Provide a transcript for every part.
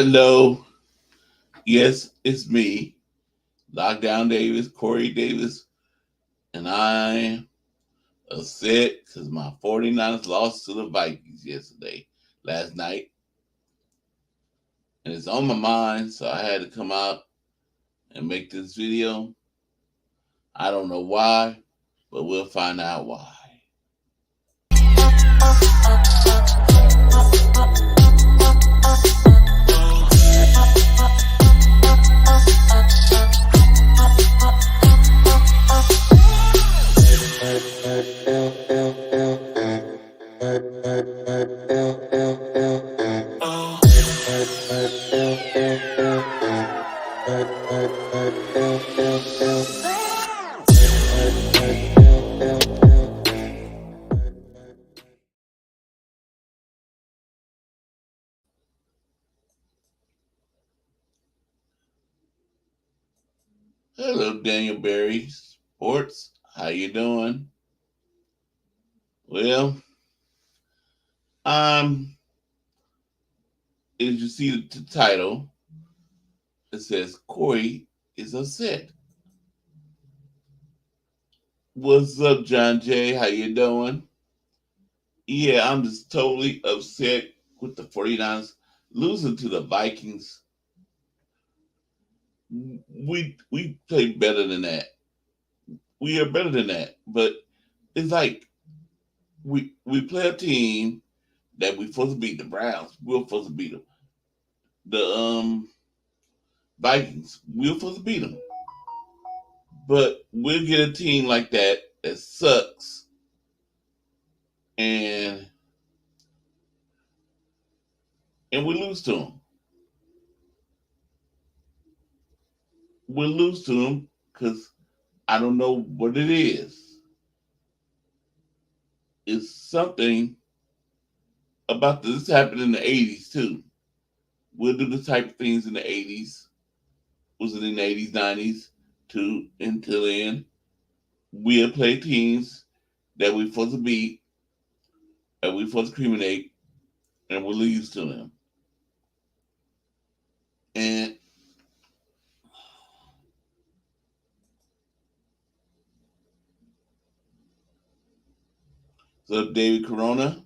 Hello. Yes, it's me, Lockdown Davis, Corey Davis, and I'm upset because my 49ers lost to the Vikings last night. And it's on my mind, so I had to come out and make this video. I don't know why, but we'll find out why. Hello, Daniel Berry Sports. How you doing? Well, as you see the title, it says Corey is upset. What's up, John Jay? How you doing? Yeah, I'm just totally upset with the 49ers losing to the Vikings. We play better than that. We are better than that. But it's like we play a team that we're supposed to beat the Browns. We're supposed to beat them. The Vikings. We're supposed to beat them. But we'll get a team like that sucks, and we lose to them. We'll lose to them because I don't know what it is. It's something about this happened in the 80s too. We'll do the type of things in the 80s. Was it in the 80s, 90s too? Until then, we'll play teams that we're supposed to beat, that we're supposed to criminate, and we'll lose to them. And so, David Corona.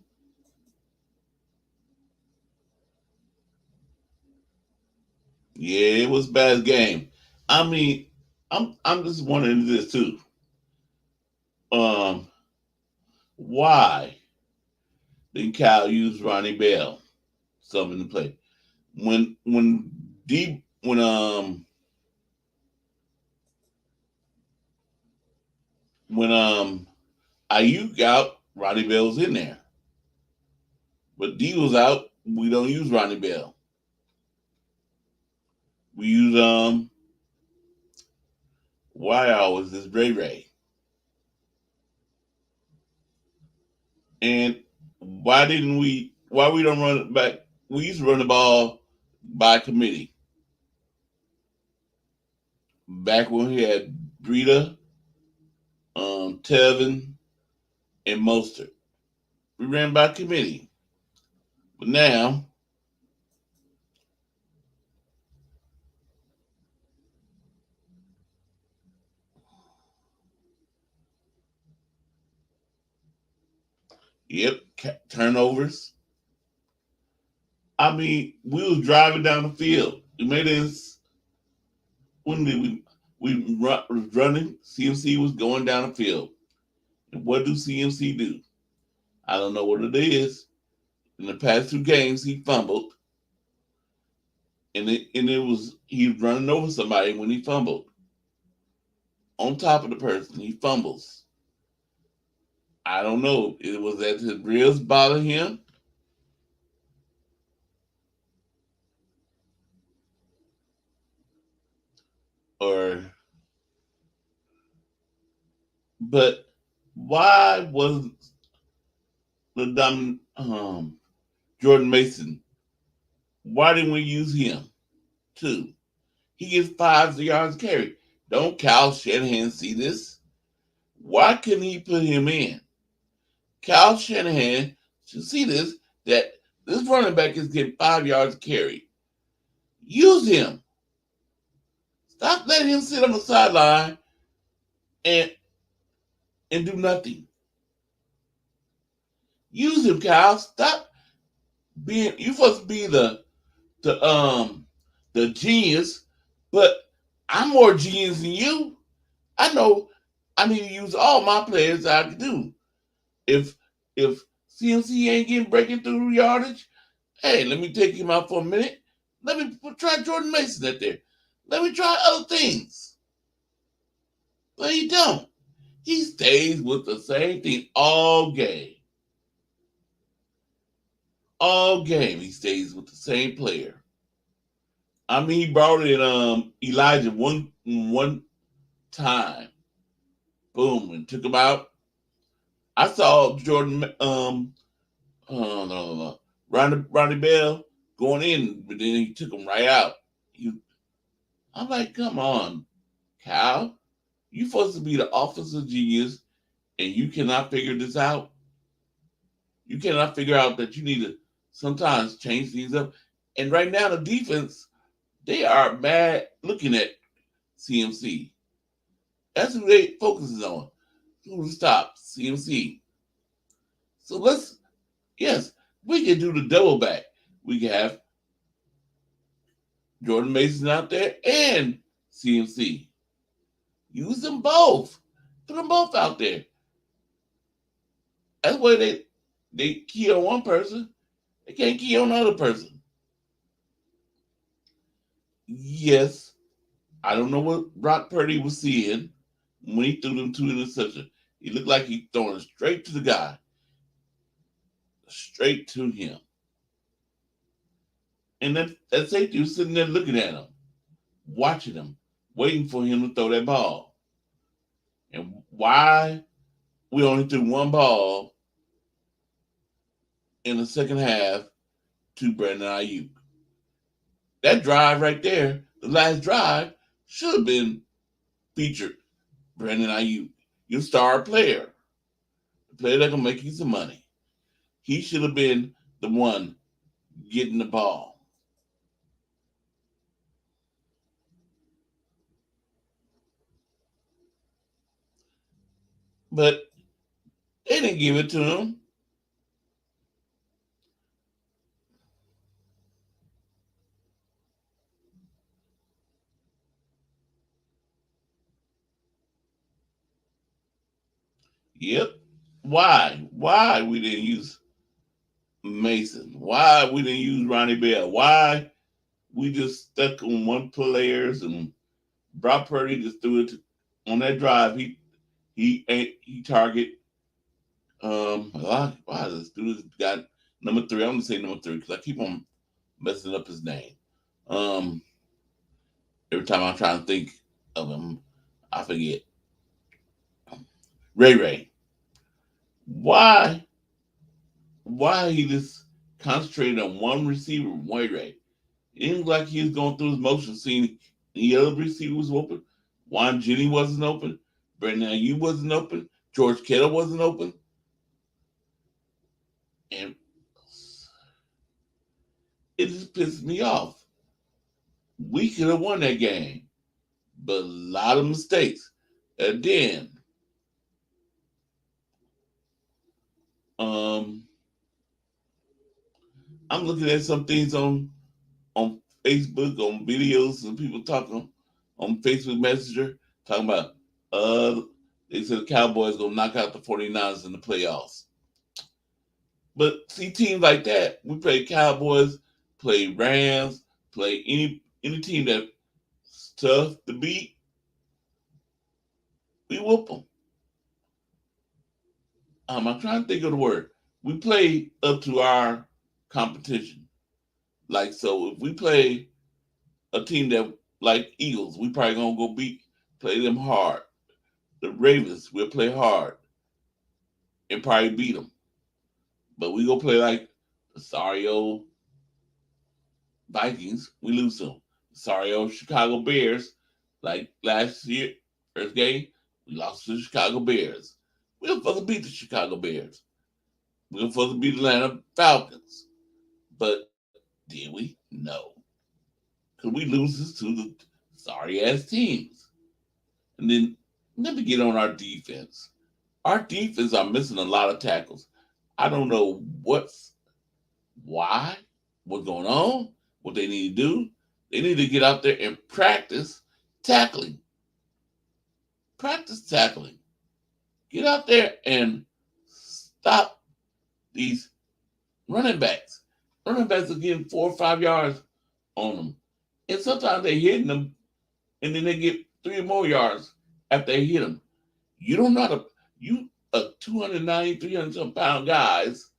Yeah, it was a bad game. I mean, I'm just wondering this too. Um, why didn't Cal use Ronnie Bell some in the play? When deep when Ayuk out, Ronnie Bell's in there. But D was out, we don't use Ronnie Bell. We use why always this Ray Ray. And why we don't run it back? We used to run the ball by committee. Back when we had Breida, Tevin, and Mostert. We ran by committee. But now, yep, turnovers. I mean, we was driving down the field. We made this. When did we was running? CMC was going down the field. And what do CMC do? I don't know what it is. In the past two games, he fumbled, and it was he was running over somebody when he fumbled. On top of the person, he fumbles. I don't know. It was that his ribs bother him, or but why was the Jordan Mason? Why didn't we use him too? He gets 5 yards carry. Don't Kyle Shanahan see this? Why couldn't he put him in? Kyle Shanahan should see this, that this running back is getting 5 yards carry. Use him. Stop letting him sit on the sideline and and do nothing. Use him, Kyle. Stop being you supposed to be the the genius, but I'm more genius than you. I know I need to use all my players I can do. If if CMC ain't getting breaking through yardage, hey, let me take him out for a minute. Let me try Jordan Mason at there. Let me try other things. But he don't. He stays with the same thing all game. All game he stays with the same player. I mean, he brought in Elijah one time, boom, and took him out. I saw Jordan no. Ronnie Bell going in, but then he took him right out. I'm like, come on, Cal, you supposed to be the offensive genius, and you cannot figure this out. You cannot figure out that you need to sometimes change things up. And right now, the defense, they are bad looking at CMC. That's who they focuses on. Who to stop? CMC. So yes, we can do the double back. We can have Jordan Mason out there and CMC. Use them both. Put them both out there. That's why they key on one person. They can't key on another person. Yes, I don't know what Brock Purdy was seeing when he threw them two interceptions. He looked like he throwing it straight to the guy. Straight to him. And that safety was sitting there looking at him, watching him, waiting for him to throw that ball. And why we only threw one ball in the second half to Brandon Ayuk. That drive right there, the last drive, should have been featured Brandon Ayuk, your star player, the player that can make you some money. He should have been the one getting the ball. But they didn't give it to him. Yep. Why? Why we didn't use Mason? Why we didn't use Ronnie Bell? Why we just stuck on one players and Brock Purdy just threw it on that drive. He target why this dude got number three. I'm gonna say number three because I keep on messing up his name. Um every time I'm trying to think of him, I forget. Ray Ray. Why he just concentrated on one receiver, Ray Ray? It didn't look like he was going through his motions, seeing the other receiver was open. Juan Jenny wasn't open. Brandon you wasn't open. George Kittle wasn't open. And it just pissed me off. We could have won that game, but a lot of mistakes. And then, um, I'm looking at some things on Facebook, on videos, and people talking on Facebook Messenger, talking about, uh, they said the Cowboys going to knock out the 49ers in the playoffs. But see, teams like that, we play Cowboys, play Rams, play any team that's tough to beat, we whoop them. I'm trying to think of the word. We play up to our competition. Like so, if we play a team that like Eagles, we probably gonna go play them hard. The Ravens, we'll play hard and probably beat them. But we go play like the sorry old Vikings, we lose them. Sorry old Chicago Bears, like last year, first game, we lost to the Chicago Bears. We were supposed to beat the Chicago Bears. We were supposed to beat the Atlanta Falcons. But did we? No. because we loses to the sorry ass teams. And then let me get on our defense. Our defense are missing a lot of tackles. I don't know why, what's going on, what they need to do. They need to get out there and practice tackling. Practice tackling. Get out there and stop these running backs. Running backs are getting 4 or 5 yards on them. And sometimes they're hitting them and then they get 3 more yards after they hit them. You don't know how to, you a 290, 300 some pound guys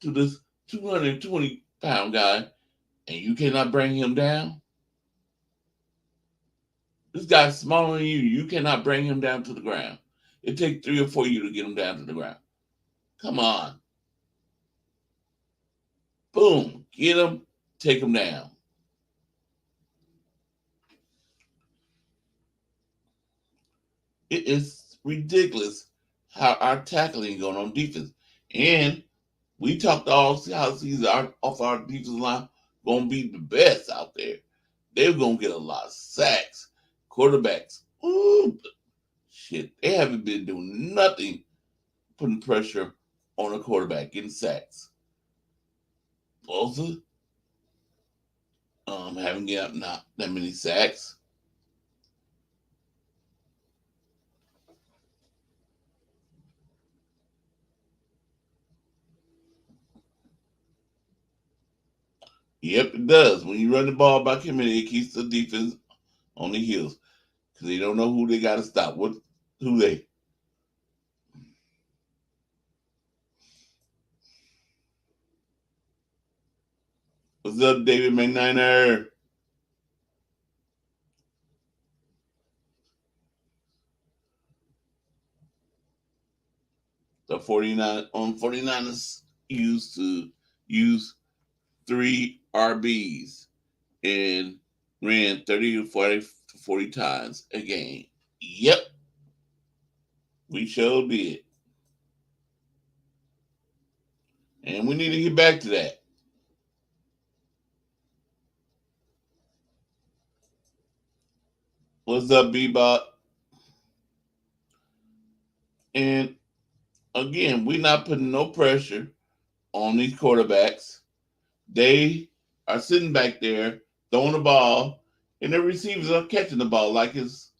to this 220-pound guy and you cannot bring him down. This guy's smaller than you. You cannot bring him down to the ground. It takes 3 or 4 of you to get him down to the ground. Come on. Boom. Get him. Take him down. It is ridiculous how our tackling going on defense. And we talked all season off our defensive line going to be the best out there. They're going to get a lot of sacks. Quarterbacks. Ooh, shit. They haven't been doing nothing putting pressure on a quarterback, getting sacks. Bosa haven't got not that many sacks. Yep, it does. When you run the ball by committee, it keeps the defense on the heels because they don't know who they got to stop. Who they? What's up, David McNiner? The 49ers used to use 3 RBs and ran 30 to 40 times a game. Yep, we sure did. And we need to get back to that. What's up, Bebop? And again, we're not putting no pressure on these quarterbacks. They are sitting back there throwing the ball, and the receivers are catching the ball like it's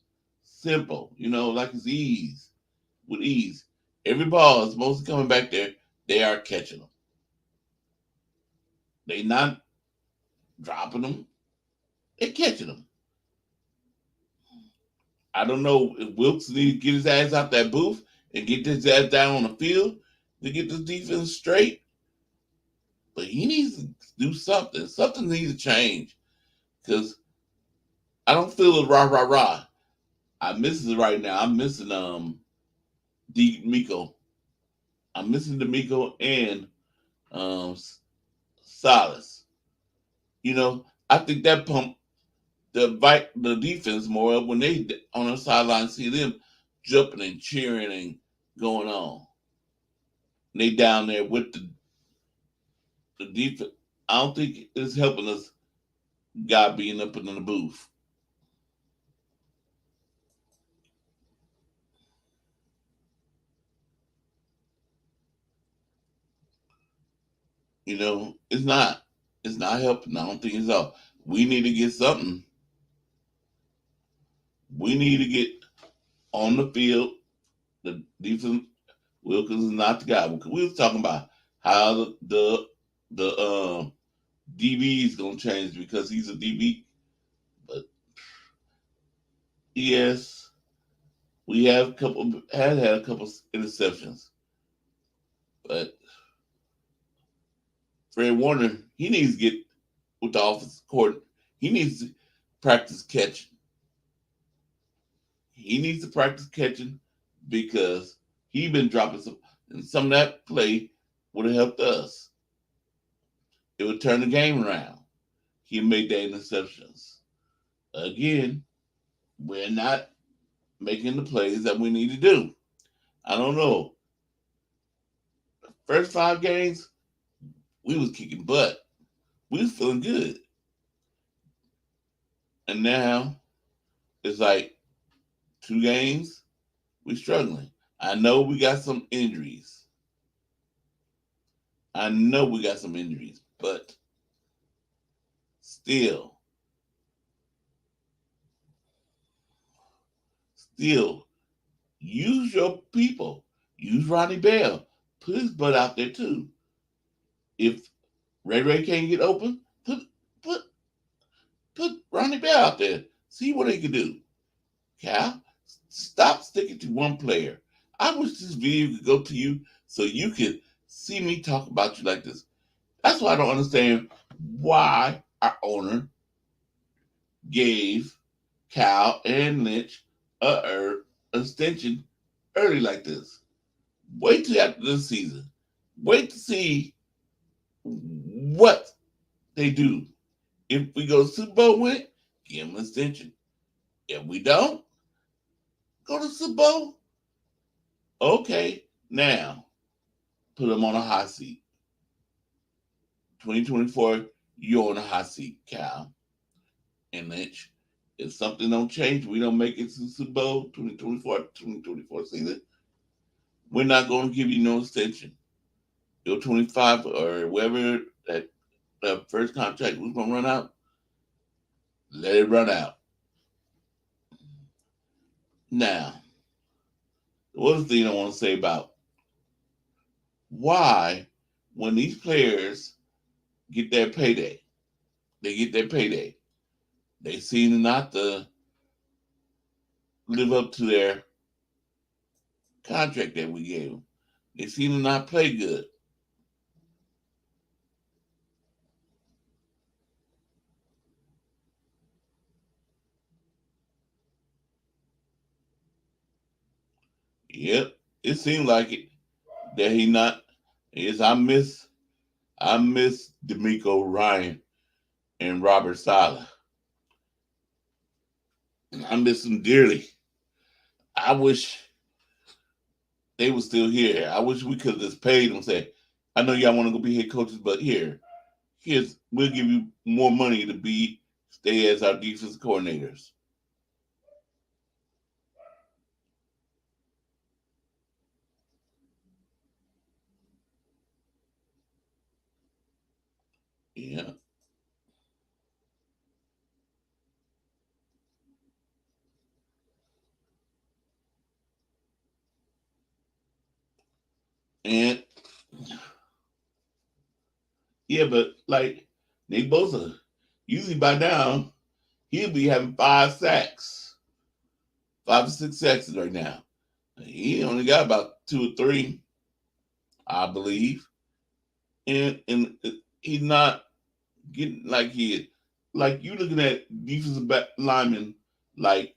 simple, like it's with ease. Every ball is mostly coming back there. They are catching them. They not dropping them. They catching them. I don't know if Wilkes needs to get his ass out that booth and get his ass down on the field to get this defense straight. But he needs to do something. Something needs to change. Because I don't feel it rah. I miss it right now. I'm missing D'Amico. I'm missing D'Amico and Silas. I think that pumped the defense more up when they on the sideline see them jumping and cheering and going on. And they down there with the defense. I don't think it's helping us. Guy being up in the booth. It's not. It's not helping. I don't think it's all. We need to get something. We need to get on the field. The defense. Wilkins is not the guy. We was talking about how the DB is gonna change because he's a DB. But yes, we have had a couple interceptions. But Fred Warner, he needs to get with the offensive court. He needs to practice catching. He needs to practice catching because he been dropping some, and some of that play would have helped us. It would turn the game around. He made the interceptions. Again, we're not making the plays that we need to do. I don't know. First 5 games, we was kicking butt. We was feeling good. And now it's like 2 games, we're struggling. I know we got some injuries. I know we got some injuries, but still, still, use your people. Use Ronnie Bell. Put his butt out there too. If Ray can't get open, put put Ronnie Bell out there. See what he can do. Cal, stop sticking to one player. I wish this video could go to you so you could see me talk about you like this. That's why I don't understand why our owner gave Cal and Lynch a extension early like this. Wait till after this season. Wait to see what they do. If we go to Super Bowl win, give them an extension. If we don't go to Super Bowl, okay, now put them on a hot seat. 2024, you're on a hot seat, Cal and Lynch. If something don't change, we don't make it to Super Bowl 2024 season, we're not going to give you no extension. Your 25 or whatever that first contract was going to run out, let it run out. Now, one thing I want to say about why, when these players get their payday, they seem not to live up to their contract that we gave them. They seem to not play good. Yep, it seemed like it that he not. Is I miss D'Amico Ryan and Robert Sala. I miss them dearly. I wish they were still here. I wish we could have just paid them. Say, I know y'all want to go be head coaches, but here's we'll give you more money to stay as our defensive coordinators. Yeah, and yeah, but like Nick Bosa, usually by now he'll be having 5 sacks, 5 or 6 sacks right now. He only got about 2 or 3, I believe, and he's not getting like you looking at defensive linemen like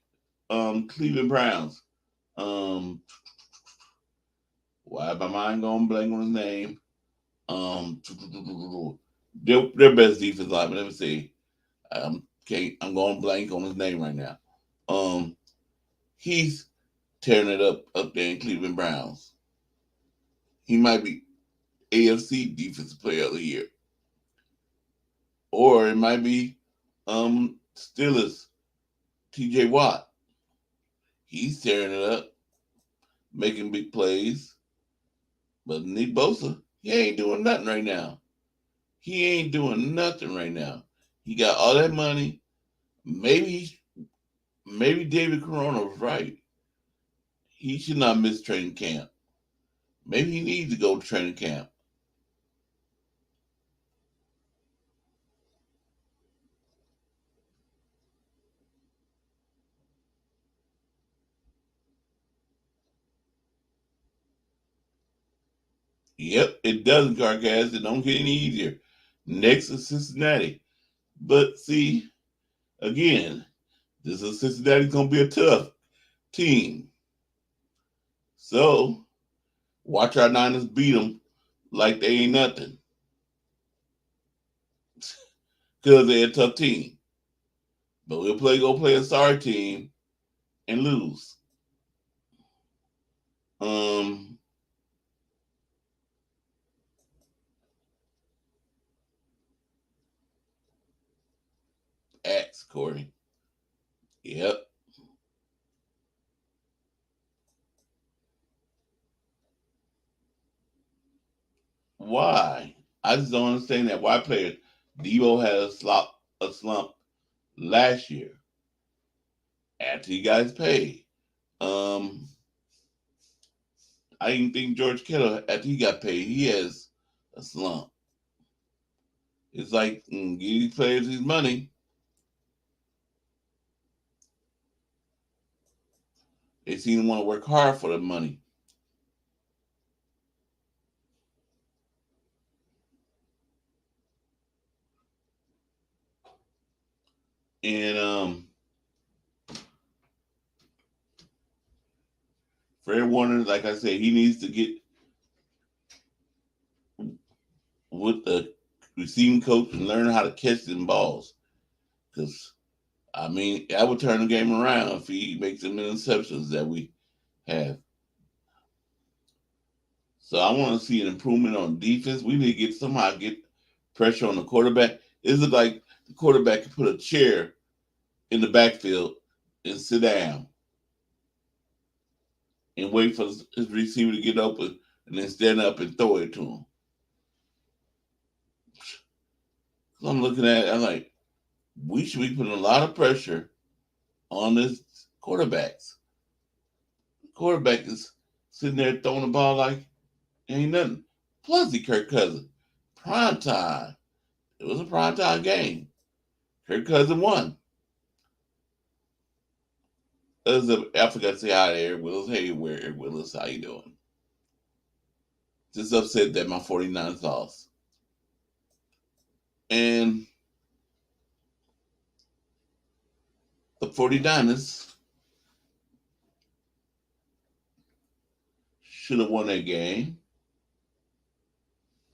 Cleveland Browns. Um, why my mind going blank on his name? Um, their best defense lineman. Let me see. I'm going blank on his name right now. Um, he's tearing it up there in Cleveland Browns. He might be AFC Defensive Player of the Year, or it might be Steelers T.J. Watt. He's tearing it up, making big plays. But Nick Bosa, he ain't doing nothing right now. He ain't doing nothing right now. He got all that money. Maybe maybe David Corona was right. He should not miss training camp. Maybe he needs to go to training camp. Yep, it doesn't, Carcast. It don't get any easier. Next is Cincinnati. But see, again, this is Cincinnati's gonna be a tough team. So watch our Niners beat them like they ain't nothing. Because they're a tough team. But we'll go play a sorry team and lose. Um, X Corey. Yep. Why? I just don't understand that. Why players? Debo had a slump last year after he got his pay. Um, I didn't think George Kittle after he got paid, he has a slump. It's like give these players his money. They seem to want to work hard for the money. And Fred Warner, like I said, he needs to get with the receiving coach and learn how to catch them balls. Because I mean, that would turn the game around if he makes them interceptions that we have. So I want to see an improvement on defense. We need to get pressure on the quarterback. Is it like the quarterback can put a chair in the backfield and sit down and wait for his receiver to get open and then stand up and throw it to him? So I'm looking at it, I'm like, we should be putting a lot of pressure on this quarterbacks. Quarterback is sitting there throwing the ball like it ain't nothing. Plus, the Kirk Cousins. Prime time. It was a prime time game. Kirk Cousins won. I forgot to say hi to Eric Willis. Hey, where Eric Willis? How you doing? Just upset that my 49ers lost. And the 49ers should have won that game.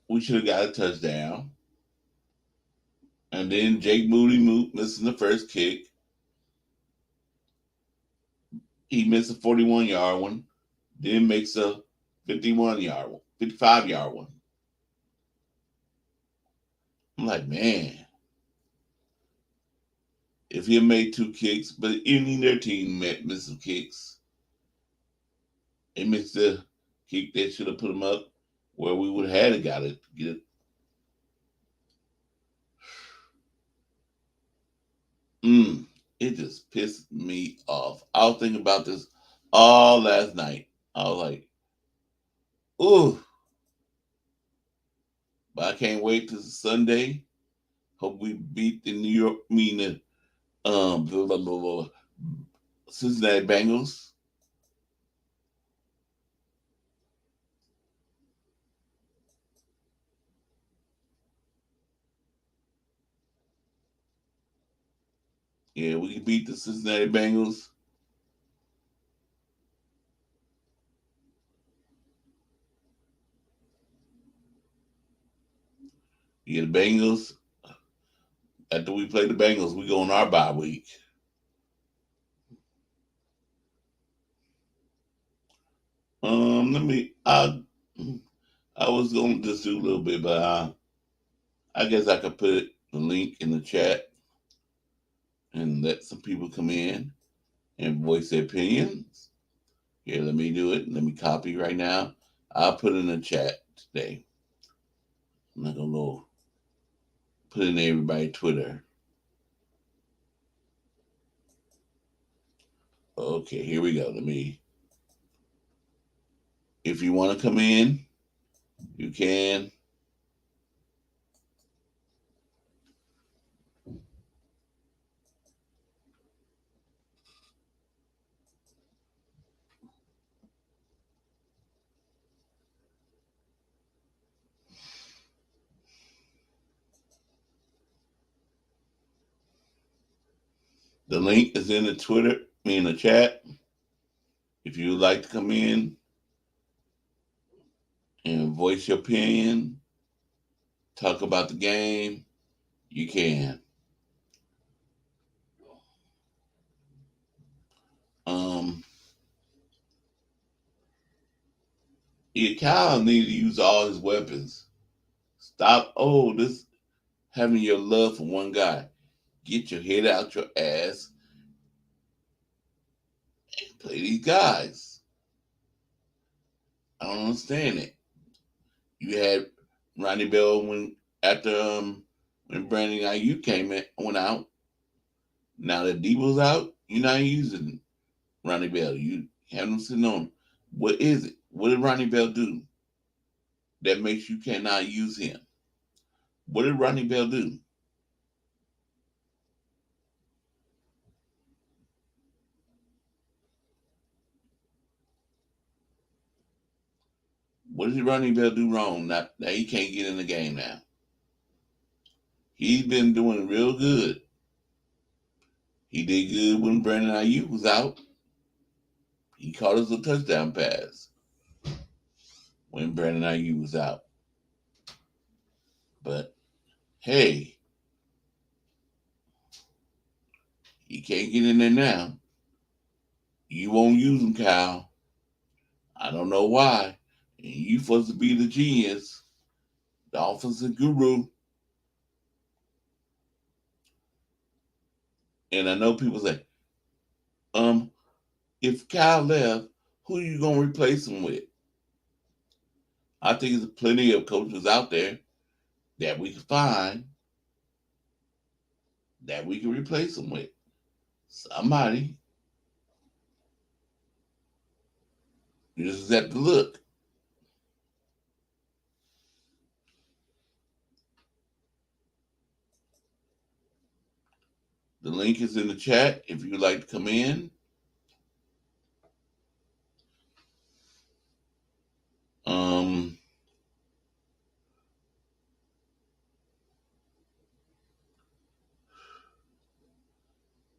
We should have got a touchdown. And then Jake Moody missing the first kick. He missed a 41-yard one. Then makes a 51-yard one, 55-yard one. I'm like, man, if he had made two kicks, but even their team missed some kicks. They missed the kick that should have put him up where we would have had to got it. Get it. It just pissed me off. I was thinking about this all last night. I was like, ooh, but I can't wait till Sunday. Hope we beat the New York, blah, blah, blah, blah, Cincinnati Bengals. Yeah, we can beat the Cincinnati Bengals. Yeah, the Bengals. After we play the Bengals, we go on our bye week. Let me. I was going to just do a little bit, but I guess I could put the link in the chat and let some people come in and voice their opinions. Here, let me do it. Let me copy right now. I'll put it in the chat today. I'm not gonna go put it in everybody's Twitter. Okay, here we go. Let me. If you want to come in, you can. The link is in the Twitter, in the chat. If you would like to come in and voice your opinion, talk about the game, you can. Um, yeah, Kyle needs to use all his weapons. Stop. Oh, having your love for one guy. Get your head out your ass Play these guys. I don't understand it. You had Ronnie Bell when Brandon Ayuk went out. Now that Debo's out, you're not using Ronnie Bell. You have him sitting on. What is it? What did Ronnie Bell do that makes you cannot use him? What did Ronnie Bell do? What did Ronnie Bell do wrong? Now he can't get in the game now. He's been doing real good. He did good when Brandon Ayuk was out. He caught us a touchdown pass when Brandon Ayuk was out. But hey, he can't get in there now. You won't use him, Kyle. I don't know why. And you supposed to be the genius, the offensive guru. And I know people say, if Kyle left, who are you gonna replace him with? I think there's plenty of coaches out there that we can find that we can replace him with. Somebody. You just have to look. The link is in the chat if you'd like to come in.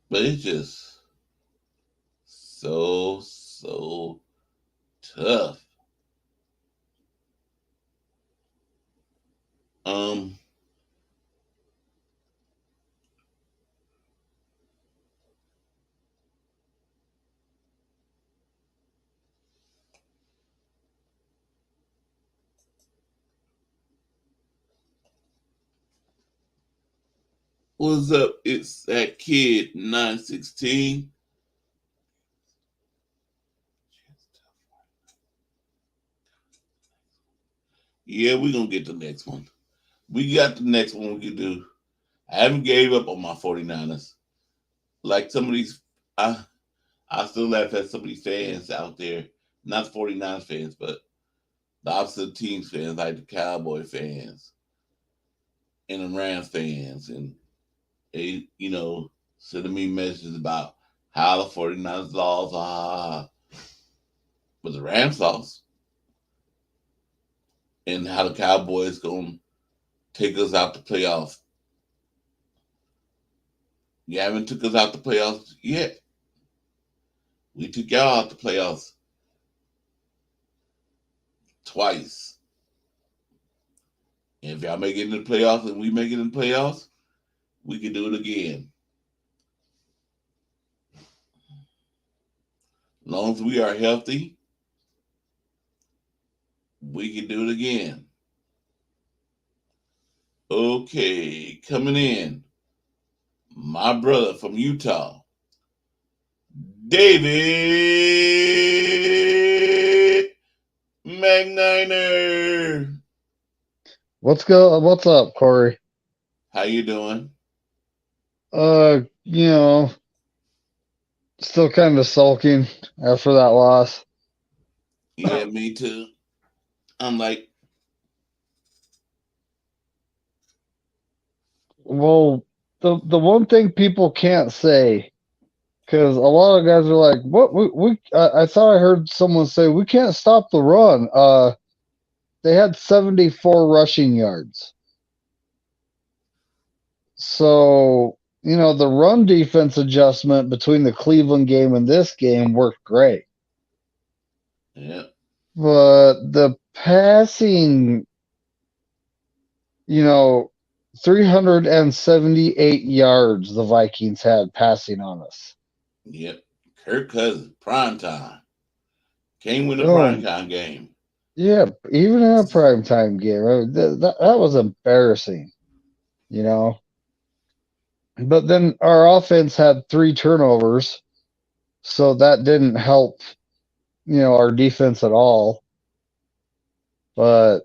But it's just so tough. What's up? It's that kid 916. Yeah, we're gonna get the next one. We got the next one we can do. I haven't gave up on my 49ers. Like some of these I still laugh at some of these fans out there. Not 49ers fans, but the opposite teams fans, like the Cowboy fans and the Rams fans, and they, sending me messages about how the 49ers lost, but the Rams lost, and how the Cowboys gonna take us out the playoffs. You haven't took us out the playoffs yet. We took y'all out the playoffs twice. And if y'all make it in the playoffs and we make it in the playoffs, we can do it again. As long as we are healthy, we can do it again. Okay, coming in, my brother from Utah, David McNiner. What's up, Corey? How you doing? You know, still kind of sulking after that loss. Yeah, me too. I'm like, Well, the one thing people can't say, because a lot of guys are like, "What I thought I heard someone say we can't stop the run." They had 74 rushing yards, so the run defense adjustment between the Cleveland game and this game worked great. yeah, But the passing, you know, 378 yards the Vikings had passing on us. yep. Kirk Cousins, prime time. Can't win a prime Oh, time game. yeah, even in a primetime game, that was embarrassing, you know. But then our offense had 3 turnovers, So that didn't help, our defense at all. But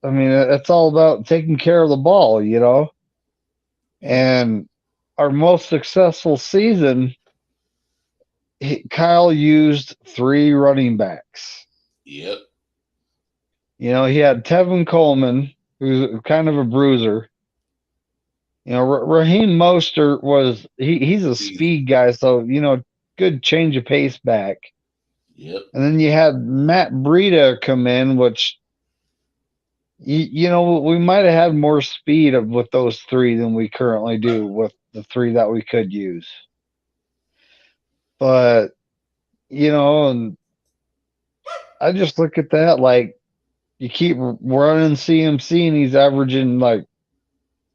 I mean, it's all about taking care of the ball, And our most successful season, Kyle used 3 running backs. Yep. He had Tevin Coleman, who's kind of a bruiser. Raheem Mostert he's a speed guy, so good change of pace back. Yep. And then you had Matt Breida come in, which we might have had more speed with those 3 than we currently do with the 3 that we could use. But and I just look at that like you keep running CMC and he's averaging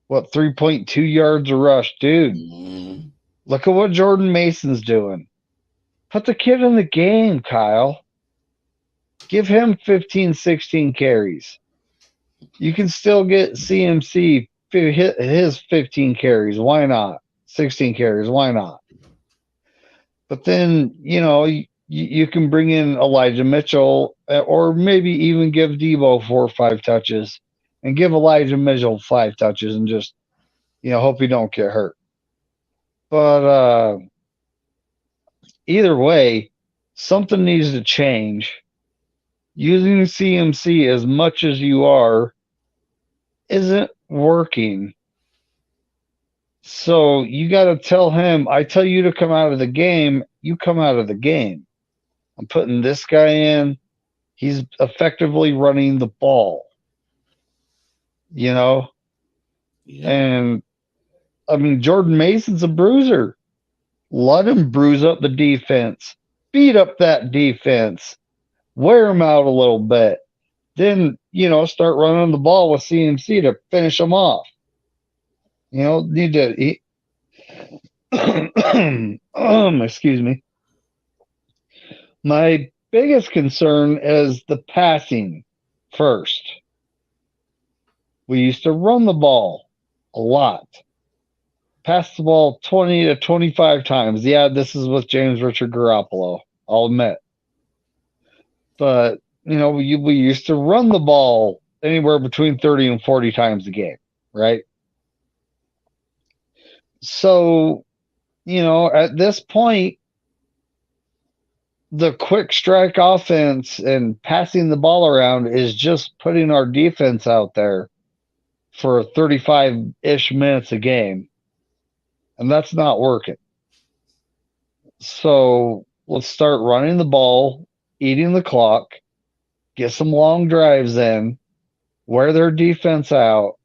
3.2 yards a rush, dude. Mm-hmm. Look at what Jordan Mason's doing. Put the kid in the game, Kyle. Give him 15, 16 carries. You can still get CMC his 15 carries. Why not? 16 carries. Why not? But then, you can bring in Elijah Mitchell or maybe even give Debo 4 or 5 touches and give Elijah Mitchell 5 touches and just, hope he don't get hurt. But either way, something needs to change. Using CMC as much as you are isn't working. So you got to tell him, I tell you to come out of the game, you come out of the game. I'm putting this guy in. He's effectively running the ball. Yeah. And I mean, Jordan Mason's a bruiser. Let him bruise up the defense. Beat up that defense. Wear him out a little bit. Then, start running the ball with CMC to finish them off. Need to excuse me. My biggest concern is the passing first. We used to run the ball a lot. Pass the ball 20 to 25 times. Yeah, this is with James Richard Garoppolo, I'll admit. But, we used to run the ball anywhere between 30 and 40 times a game, right? So, at this point, the quick strike offense and passing the ball around is just putting our defense out there for 35-ish minutes a game. And that's not working. So let's start running the ball, eating the clock, get some long drives in, wear their defense out.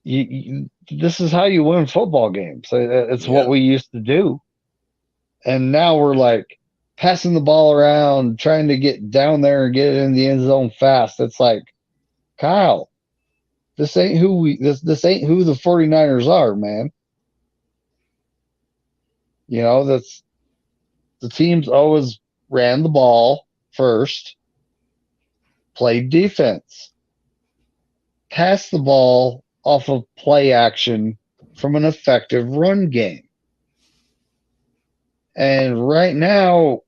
This is how you win football games. It's what we used to do. And now we're passing the ball around, trying to get down there and get it in the end zone fast. It's like, Kyle, this ain't who this ain't who the 49ers are, man. That's the teams always ran the ball first, played defense, passed the ball off of play action from an effective run game. And right now,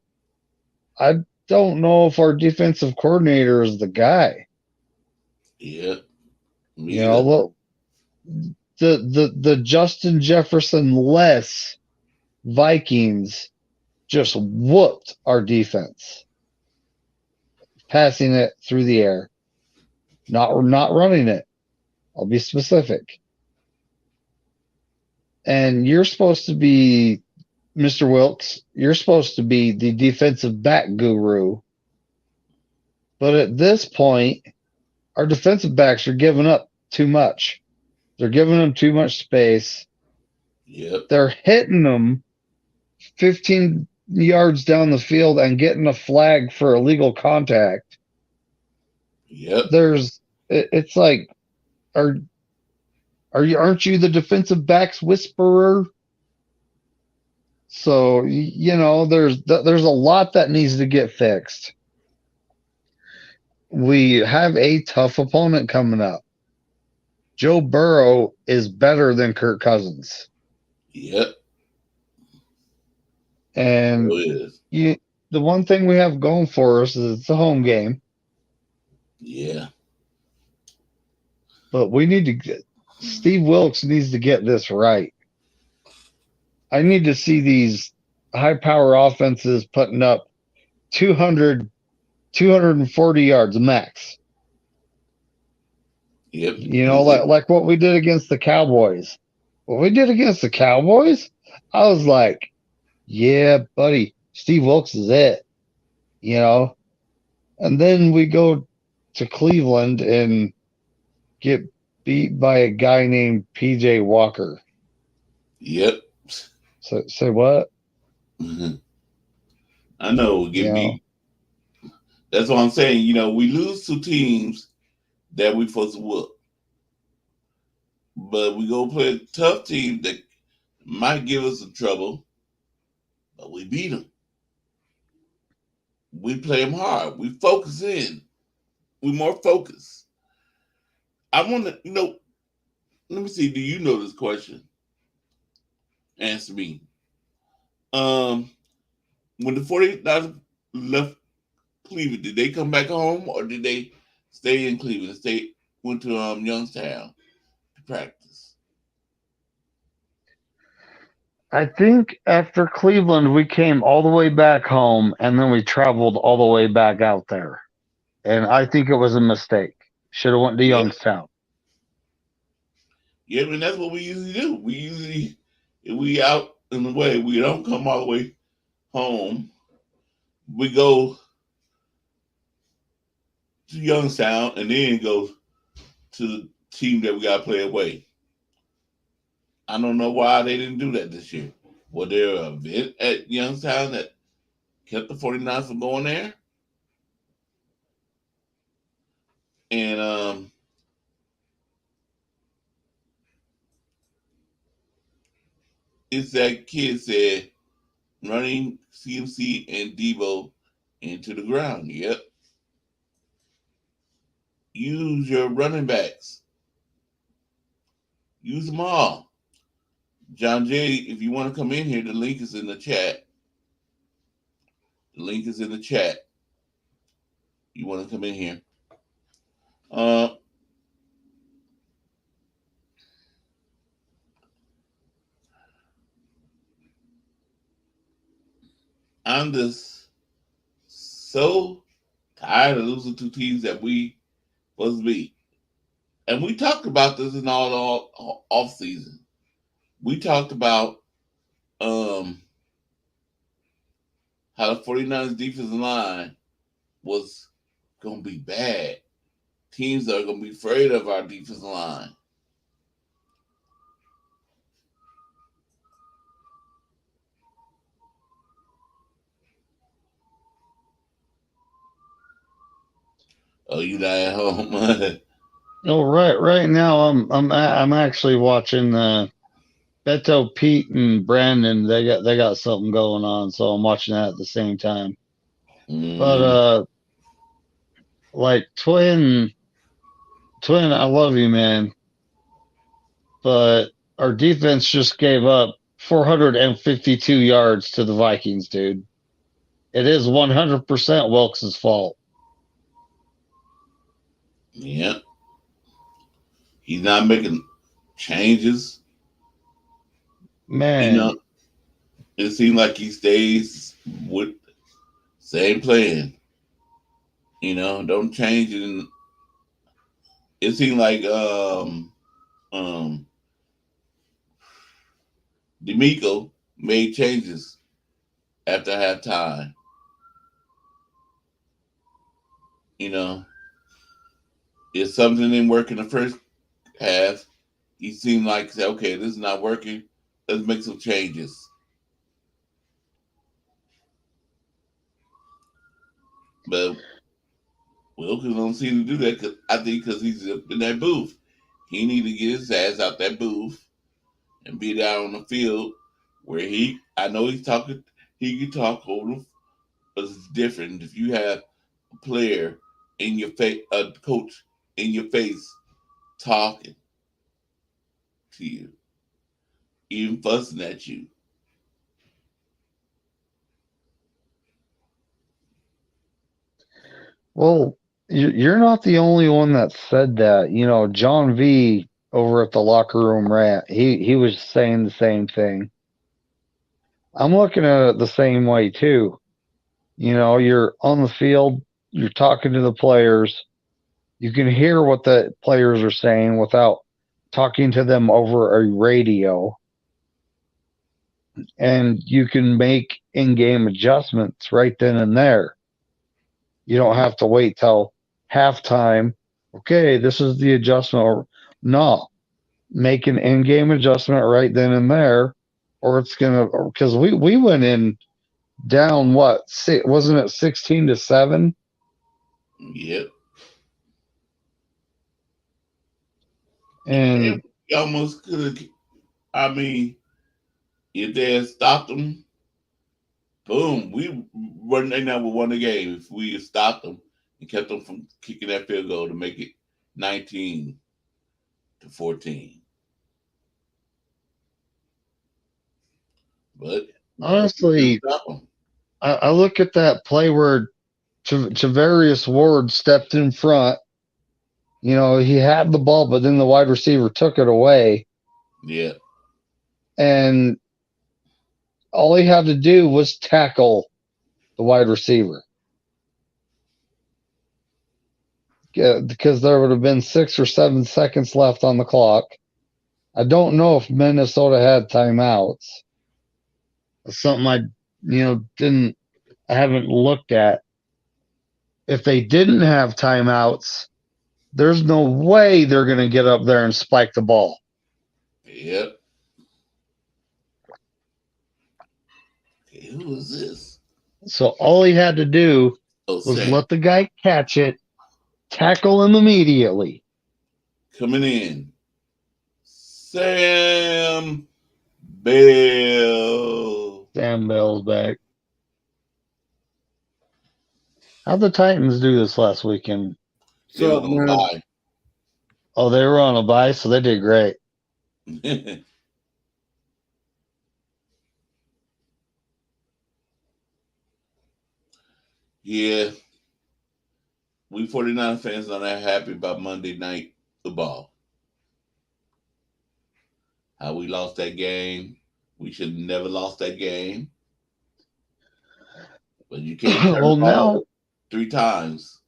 I don't know if our defensive coordinator is the guy. Yeah. The Justin Jefferson less Vikings just whooped our defense, passing it through the air, not running it. I'll be specific. And you're supposed to be, Mr. Wilkes, you're supposed to be the defensive back guru. But at this point, our defensive backs are giving up too much. They're giving them too much space. Yep. They're hitting them 15 yards down the field and getting a flag for illegal contact. Yep. It's like, aren't you the defensive backs whisperer? So, there's a lot that needs to get fixed. We have a tough opponent coming up. Joe Burrow is better than Kirk Cousins. Yep. And is. the one thing we have going for us is it's a home game, Yeah. but we need to get Steve Wilkes needs to get this right. I need to see these high power offenses putting up 200, 240 yards max. Yep. Like what we did against the Cowboys. What we did against the Cowboys, I was like, yeah, buddy, Steve Wilkes is it, you know? And then we go to Cleveland and get beat by a guy named PJ Walker. Yep. So say what? I know we You get know, beat. That's what I'm saying. We lose to teams that we supposed to whoop. But we go play a tough team that might give us some trouble, but we beat them. We play them hard. We focus in. We more focused. I want to, let me see. Do you know this question? Answer me. Um, when the 49ers left Cleveland, did they come back home or did they stay in Cleveland? Went to Youngstown to practice. I think after Cleveland, we came all the way back home and then we traveled all the way back out there. And I think it was a mistake. Should have went to Yeah, Youngstown. yeah. I mean, that's what we usually do. If we out in the way, we don't come all the way home. We go to Youngstown and then go to the team that we got to play away. I don't know why they didn't do that this year. Was there an event at Youngstown that kept the 49ers from going there? And it's that kid said running CMC and Debo into the ground. Yep. Use your running backs. Use them all. John Jay, if you want to come in here, the link is in the chat. The link is in the chat. You want to come in here. Uh, I'm just so tired of losing to teams that we supposed to beat. And we talked about this in all off season. We talked about um, how the 49ers defensive line was going to be bad. Teams are going to be afraid of our defensive line. Oh, you not at home? Oh, right now I'm actually watching Beto, Pete, and Brandon. They got something going on, so I'm watching that at the same time. But Mm, like twin, I love you, man. But our defense just gave up 452 yards to the Vikings, dude. It is 100% Wilkes' fault. yeah. He's not making changes. You Man, know, it seems like he stays with same plan. Don't change it. And it seemed like um D'Amico made changes after halftime. You know, if something didn't work in the first half, he seemed like say, okay, this is not working. Let's make some changes. But Wilkins don't seem to do that. Cause I think because he's up in that booth, he need to get his ass out that booth and be down on the field where I know he's talking. He can talk over them, but it's different if you have a player in your face, a coach in your face talking to you, even fussing at you. Well, you're not the only one that said that. You know, John V over at the locker room rant, he was saying the same thing. I'm looking at it the same way too. You know, you're on the field, you're talking to the players, you can hear what the players are saying without talking to them over a radio, and you can make in-game adjustments right then and there. You don't have to wait till halftime. Okay, this is the adjustment. Or no, make an in-game adjustment right then and there, or it's gonna, because we went in down what, wasn't it 16-7? Yep. And And we almost could have. I mean, if they had stopped them, boom, we wouldn't. They never won the game if we had stopped them and kept them from kicking that field goal to make it 19-14. But no, we couldn't honestly, stop them. I look at that play where Javarius Ward stepped in front. You know, he had the ball, but then the wide receiver took it away, Yeah. and all he had to do was tackle the wide receiver. Yeah, because there would have been 6 or 7 seconds left on the clock. I don't know if Minnesota had timeouts. It's something I haven't looked at. If they didn't have timeouts, there's no way they're going to get up there and spike the ball. Yep. Okay, who is this? So all he had to do Oh, was Sam. let the guy catch it, tackle him immediately. Coming in. Sam Bell. Sam Bell's back. How'd the Titans do this last weekend? They were going to buy. Oh, they were on a bye, so they did great. Yeah. We 49 fans are not happy about Monday night football. How we lost that game. We should have never lost that game. But you can't turn Well, the ball 3 times.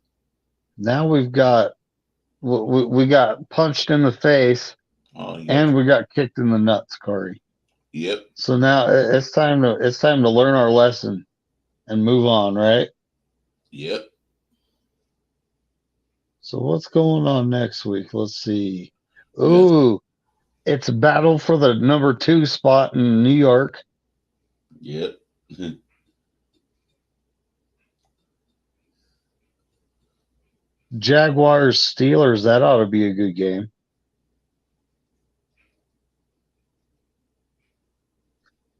now we got punched in the face, and we got kicked in the nuts, Corey. Yep. So now it's time to learn our lesson and move on, right? Yep. So what's going on next week? Let's see. Ooh, it's a battle for the number 2 spot in New York. Yep. Jaguars Steelers, that ought to be a good game.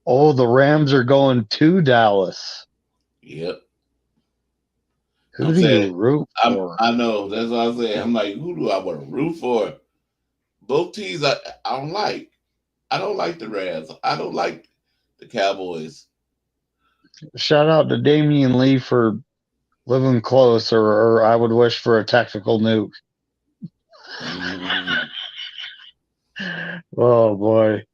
Oh, the Rams are going to Dallas. Yep. Who do you root for? I know. That's what I say. I'm like, who do I want to root for? Both teams I don't like. I don't like the Rams. I don't like the Cowboys. Shout out to Damian Lee for living close, or I would wish for a tactical nuke. Mm. Oh boy.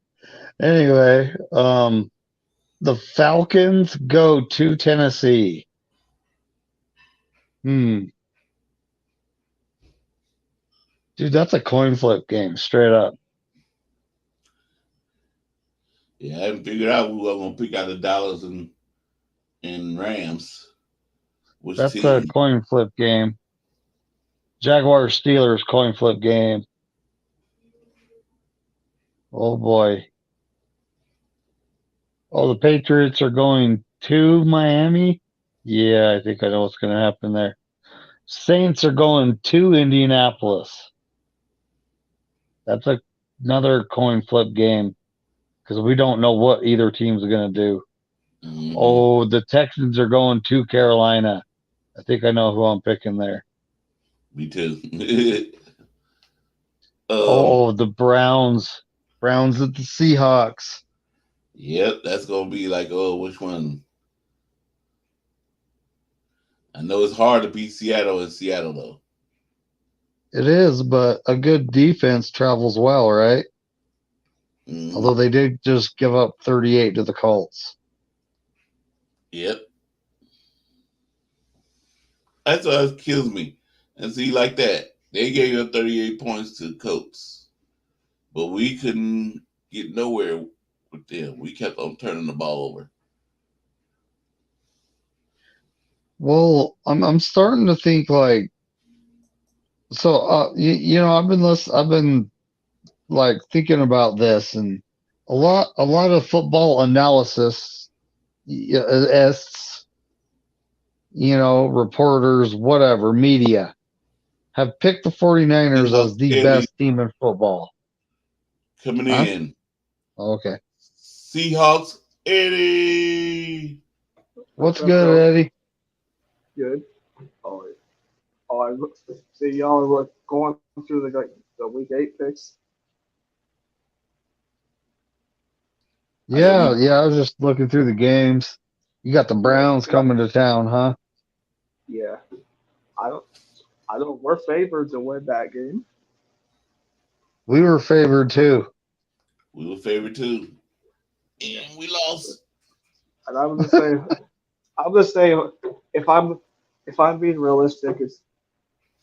Anyway, the Falcons go to Tennessee. Dude, that's a coin flip game, straight up. Yeah, I haven't figured out who I'm gonna pick out of Dallas and Rams. Which That's team? a coin flip game. Jaguars Steelers coin flip game. Oh boy. Oh, the Patriots are going to Miami. Yeah, I think I know what's going to happen there. Saints are going to Indianapolis. That's another coin flip game because we don't know what either team's going to do. Mm-hmm. Oh, the Texans are going to Carolina. I think I know who I'm picking there. Me too. The Browns. Browns at the Seahawks. Yep, that's gonna be like, oh, which one? I know it's hard to beat Seattle in Seattle though. It is, but a good defense travels well, right? Although Mm, they did just give up 38 to the Colts. yep. That's what kills me. And see, like that, they gave up 38 points to the Colts, but we couldn't get nowhere with them. We kept on turning the ball over. Well, I'm starting to think like so. I've been like thinking about this, and a lot of football analysis, reporters, whatever, media have picked the 49ers Seahawks as the Eddie best team in football. coming Huh? in. Okay. Seahawks Eddie. What's What's up, good, fellas? Eddie? Good. Oh, see y'all were going through the week 8 picks. Yeah, we Yeah, I was just looking through the games. You got the Yeah, Browns coming to town, huh? yeah. I don't, I don't. We're favored to win that game. We were favored too. were favored too, Yeah. and we lost. And I'm just saying, if I'm being realistic, it's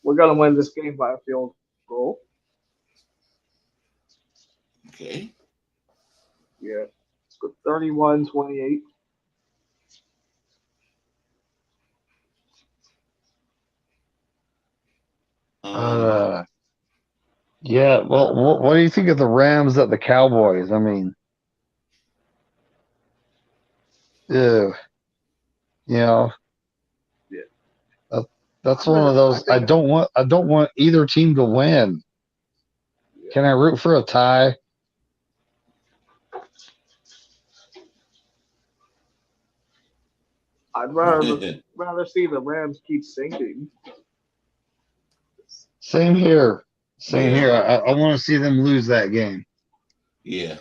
we're gonna win this game by a field goal. Okay. Yeah. It's 31-28. Um. Uh, yeah. Well, what do you think of the Rams at the Cowboys? I mean, ew, you know, Yeah. that, that's I'm one gonna. of I those. I think. don't want either team to win. Yeah. Can I root for a tie? I'd rather see the Rams keep sinking. Same here. Same yeah. here. I want to see them lose that game. Yeah.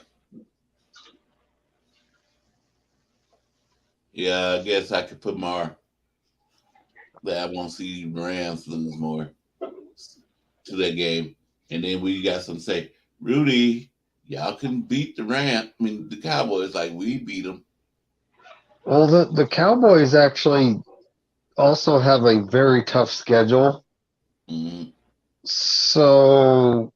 Yeah. I guess I could put more that I want to see Rams lose more to that game, and then we got some say, Rudy, y'all can beat the the Cowboys like we beat them. Well, the Cowboys actually also have a very tough schedule. Mm-hmm. So,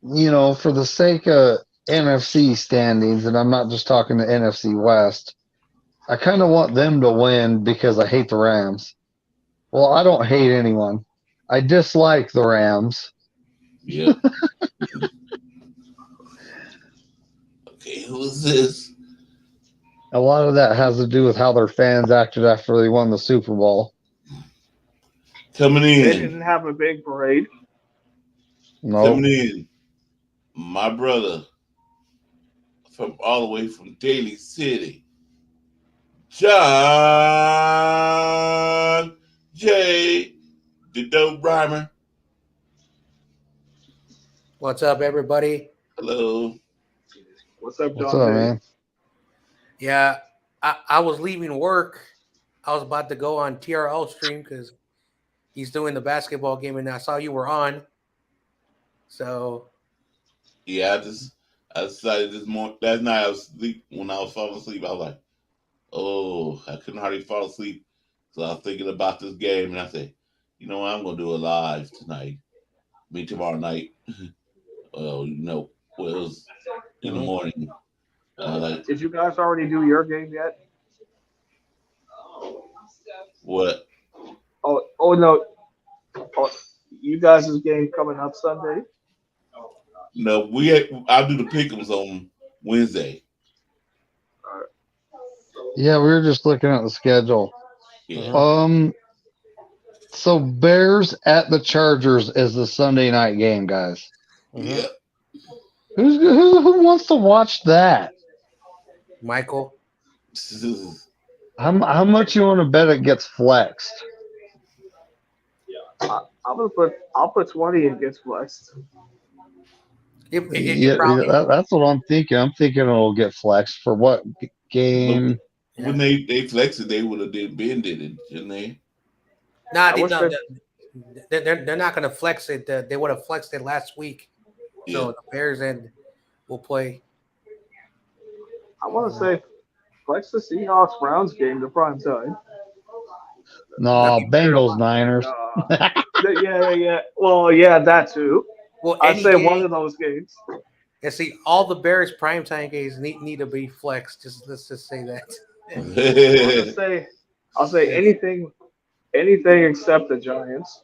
for the sake of NFC standings, and I'm not just talking the NFC West, I kind of want them to win because I hate the Rams. Well, I don't hate anyone. I dislike the Rams. Yep. Okay, who's this? A lot of that has to do with how their fans acted after they won the Super Bowl. Coming They in, didn't have a big parade. coming No. in, my brother from all the way from Daly City, John J. The Dope Rhymer. What's up, everybody? Hello. What's up, What's John up, Day? man? Yeah, I was leaving work. I was about to go on TRL stream because he's doing the basketball game, and I saw you were on. So, Yeah, I decided this morning last night I was asleep when I was falling asleep. I was like, oh, I couldn't hardly fall asleep. So I was thinking about this game and I said, you know what, I'm gonna do a live tonight. Me tomorrow night. Well, it was in the Mhm. morning. I was like, Did you guys already do your game yet? what? Oh no. Oh, you guys' game coming up Sunday? No, I'll do the pickums on Wednesday. Yeah, we were just looking at the schedule. Yeah. So Bears at the Chargers is the Sunday night game, guys. Yeah. Who wants to watch that? Michael, How much you want to bet it gets flexed? I'll put 20 against West. it Yeah, probably, that's what I'm thinking. I'm thinking it'll get flexed for what But game? when yeah. they flexed it, they would have did it, didn't they? Nah, I wish they're not going to flex it. They would have flexed it last week. So Yeah. the Bears end will play. I want to say, flex the Seahawks Browns game to prime time. No, Bengals Niners. Yeah. Well, yeah, that too. Well, I'd any say game. one of those games. And see, all the Bears primetime games need to be flexed. Let's just say that. I'll say anything except the Giants.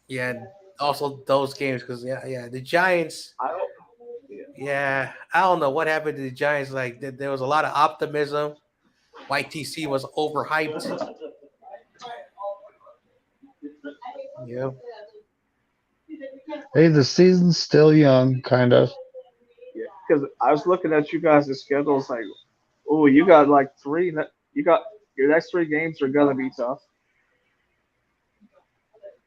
Yeah, and also those games because the Giants. I don't. Yeah, I don't know what happened to the Giants. Like there was a lot of optimism. YTC was overhyped. Yeah. Hey, the season's still young, kind of. Yeah, because I was looking at you guys' schedules like, oh, you got like three. You got your next three games are gonna be tough.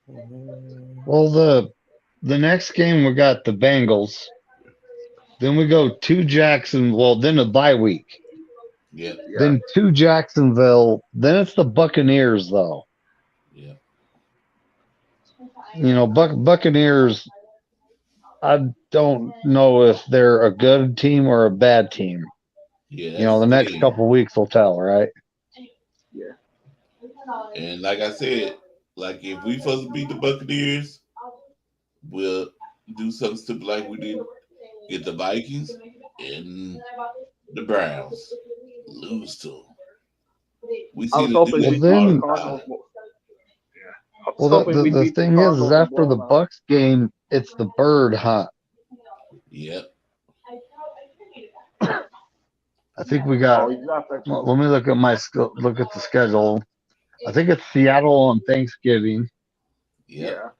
Well, the next game we got the Bengals. Then we go to Jackson. Well, then a bye week. Yeah. Then to Jacksonville. Then it's the Buccaneers, though. Yeah. You know, Buccaneers. I don't know if they're a good team or a bad team. Yeah. You know, the next couple weeks will tell, right? Yeah. And like I said, like if we supposed to beat the Buccaneers, we'll do something stupid like we did. Get the Vikings and the Browns. Lose to them. We I see was the hoping dude we'd Well, beat then- the Cardinals. I was Well, hoping we'd the beat thing is Cardinals after more the than Bucks game, it's the bird hunt. Yep. I think we that. got. Oh, exactly. Well, let me look at the schedule. I think it's Seattle on Thanksgiving, Yep.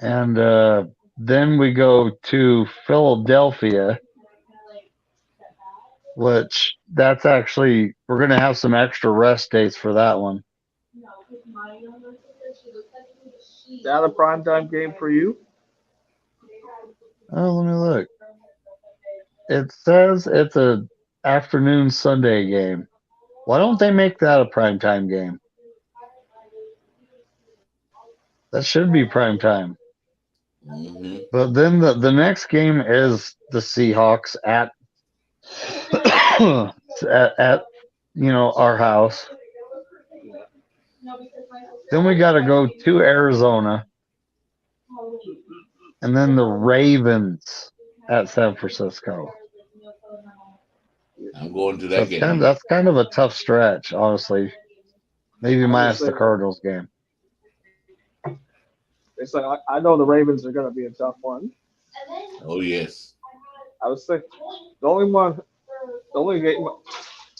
and then we go to Philadelphia, which that's actually we're gonna have some extra rest days for that one. Is that a primetime game for you? Oh, let me look. It says it's a afternoon Sunday game. Why don't they make that a primetime game? That should be primetime. Mm-hmm. But then the next game is the Seahawks at at our house. Then we got to go to Arizona, and then the Ravens at San Francisco. I'm going to So that game. that's kind of a tough stretch, honestly. Maybe minus the saying. Cardinals game. It's like I know the Ravens are going to be a tough one. Oh yes. I was thinking the only game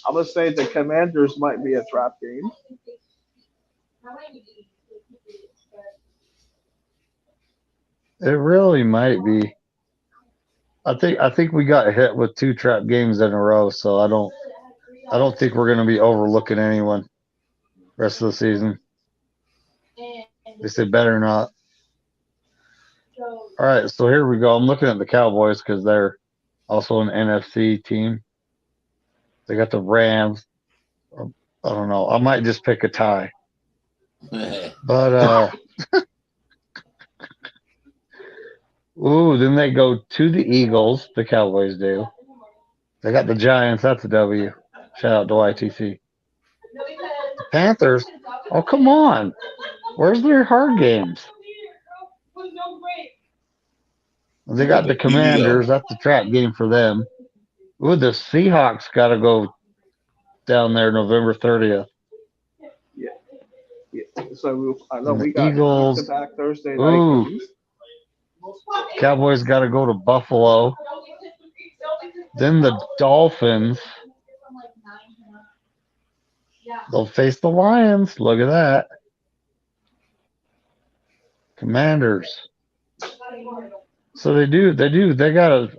I'm going to say the Commanders might be a trap game. It really might be. I think we got hit with 2 trap games in a row, so I don't think we're going to be overlooking anyone rest of the season. They said better not. All right, so here we go. I'm looking at the Cowboys because they're also an NFC team. They got the Rams. I don't know. I might just pick a tie. But then they go to the Eagles. The Cowboys do. They got the Giants. That's a W. Shout out to YTC. The Panthers. Oh, come on. Where's their hard games? They got the Commanders. That's a trap game for them. Ooh, the Seahawks got to go down there November 30th. Yeah. So I know And we the got Eagles. back Thursday Ooh. night games. Cowboys got to go to Buffalo. Then the Dolphins. They'll face the Lions. Look at that. Commanders. So they do. They got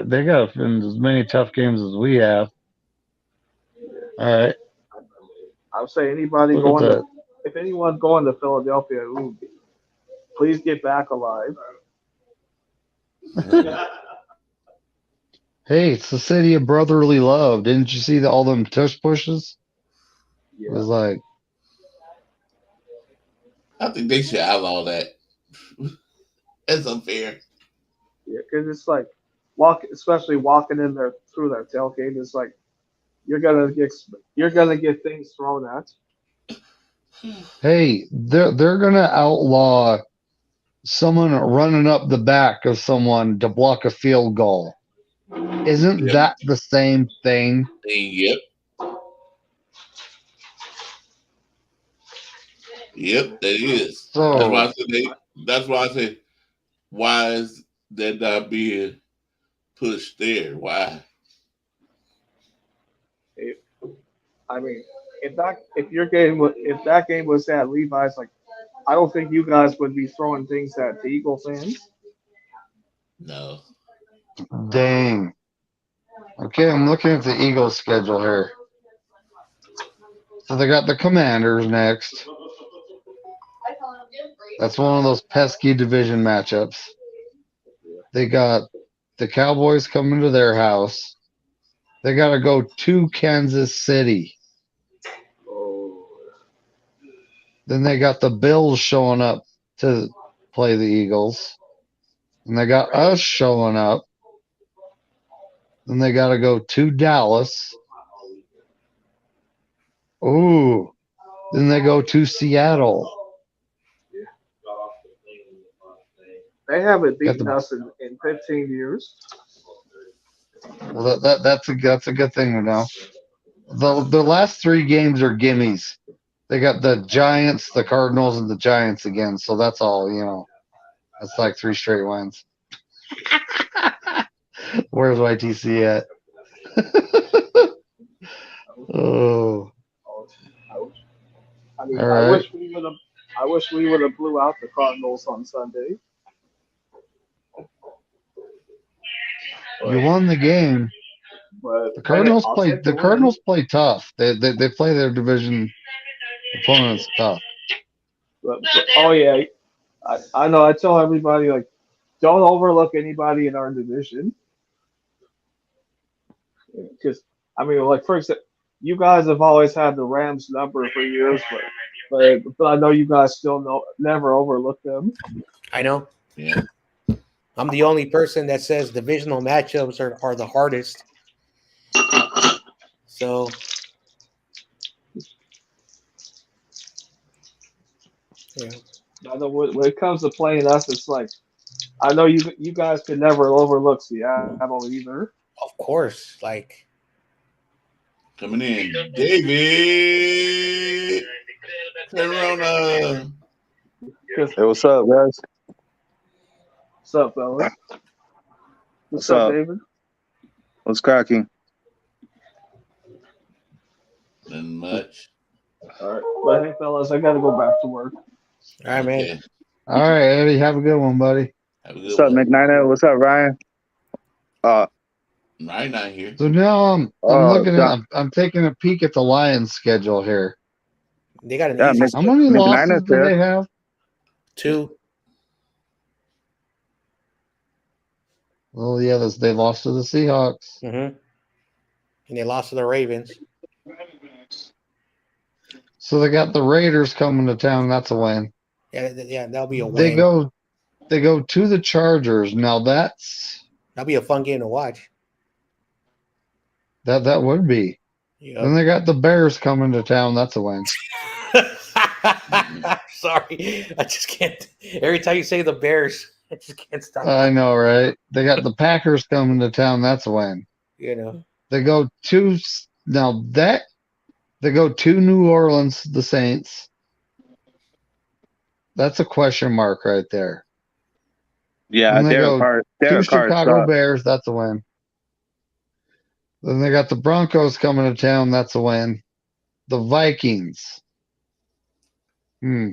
they got as many tough games as we have. All right. I would say anybody Look at if anyone going to Philadelphia, please get back alive. Hey, it's the city of brotherly love. Didn't you see all them tush pushes? It was like, I think they should outlaw that. That's unfair. Yeah, because it's like especially walking in there through their tailgate. It's like you're gonna get things thrown at. hey, they're gonna outlaw someone running up the back of someone to block a field goal. Isn't Yep. that the same thing? Yep. Yep, that is. That's why So I said that's why I said, why is that not being pushed there? Why? I mean, if that game was at Levi's, like I don't think you guys would be throwing things at the Eagle fans. No. dang. Okay, I'm looking at the Eagles schedule here. So they got the Commanders next. That's one of those pesky division matchups. They got the Cowboys coming to their house. They got to go to Kansas City. Oh, Then they got the Bills showing up to play the Eagles. And they got us showing up. Then they got to go to Dallas. Ooh. Then they go to Seattle. they haven't Got beaten the, us in 15 years. well, that's a good thing to know. The last three games are gimmies. They got the Giants, the Cardinals, and the Giants again. So that's all, That's like 3 straight wins. Where's YTC at? Oh, I mean, all right. I wish we would have blew out the Cardinals on Sunday. You won the game. But The Cardinals I'll play. take The win. Cardinals play tough. They play their division opponents tough. Oh yeah, I know. I tell everybody like, don't overlook anybody in our division. Because I mean, like for example, you guys have always had the Rams number for years, but I know you guys still never overlook them. I know. Yeah. I'm the only person that says divisional matchups are the hardest. So yeah. I know when it comes to playing us, it's like I know you guys could never overlook Seattle either. Of course. Like Coming in, David. Turn around. Hey, what's up, guys? What's up, fellas? What's up? David? What's cracking? Nothing much. All right, but hey, fellas, I gotta go back to work. all right, man. Okay. All right, Eddie. Have a good one, buddy. Have a What's good up, one. McKnight? What's up, Ryan? Right not here. So now I'm looking at. I'm taking a peek at the Lions schedule here. They got an Yeah, easy How many McKnight losses is do there. they have? 2. Well, yeah, they lost to the Seahawks. Mm-hmm. And they lost to the Ravens. So they got the Raiders coming to town. That's a win. Yeah, that'll be a win. They go to the Chargers. Now that'll be a fun game to watch. that would be. Yeah. Then they got the Bears coming to town. That's a win. Sorry, I just can't. Every time you say the Bears, I just can't stop. I know, right? They got the Packers coming to town. That's a win. They go to they go to New Orleans, the Saints. That's a question mark right there. Yeah, And they Derek go Carr. to Chicago Bears. That's a win. Then they got the Broncos coming to town. That's a win. The Vikings. I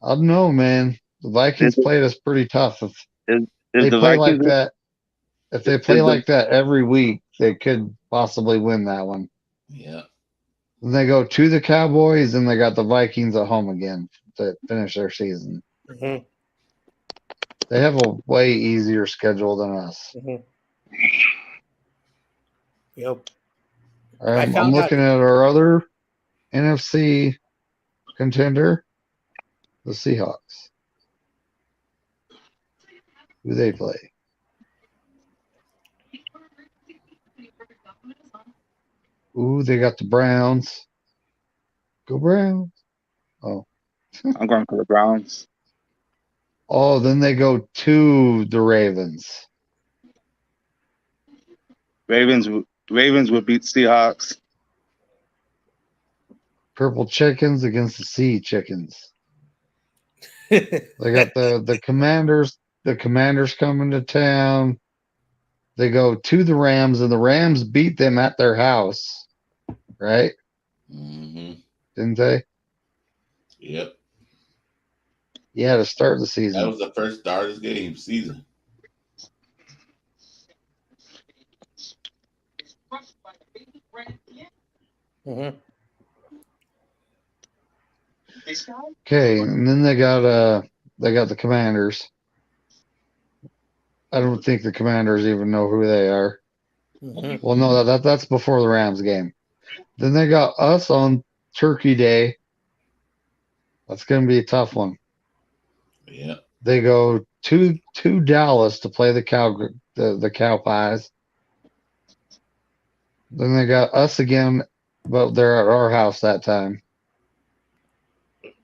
don't know, man. The Vikings played us pretty tough. If they the play Vikings like that, if they play like that every week, they could possibly win that one. Yeah. Then they go to the Cowboys, and they got the Vikings at home again to finish their season. Mm-hmm. They have a way easier schedule than us. Mm-hmm. Yep. I'm found out. looking at our other NFC contender, the Seahawks. Who they play? Ooh, they got the Browns. Go Browns. I'm going for the Browns. Oh, then they go to the Ravens. Ravens would beat Seahawks. Purple Chickens against the Sea Chickens. They got the Commanders. The Commanders coming to town. They go to the Rams, and the Rams beat them at their house, right? Mm-hmm. Didn't they? Yep. Yeah, to start the That season. was the first Stars game season. Mhm. Okay, and then they got the Commanders. I don't think the Commanders even know who they are. Mhm. Well, no, that's before the Rams game. Then they got us on Turkey Day. That's going to be a tough one. Yep. They go to Dallas to play the Cowpies. Then they got us again, but they're at our house that time.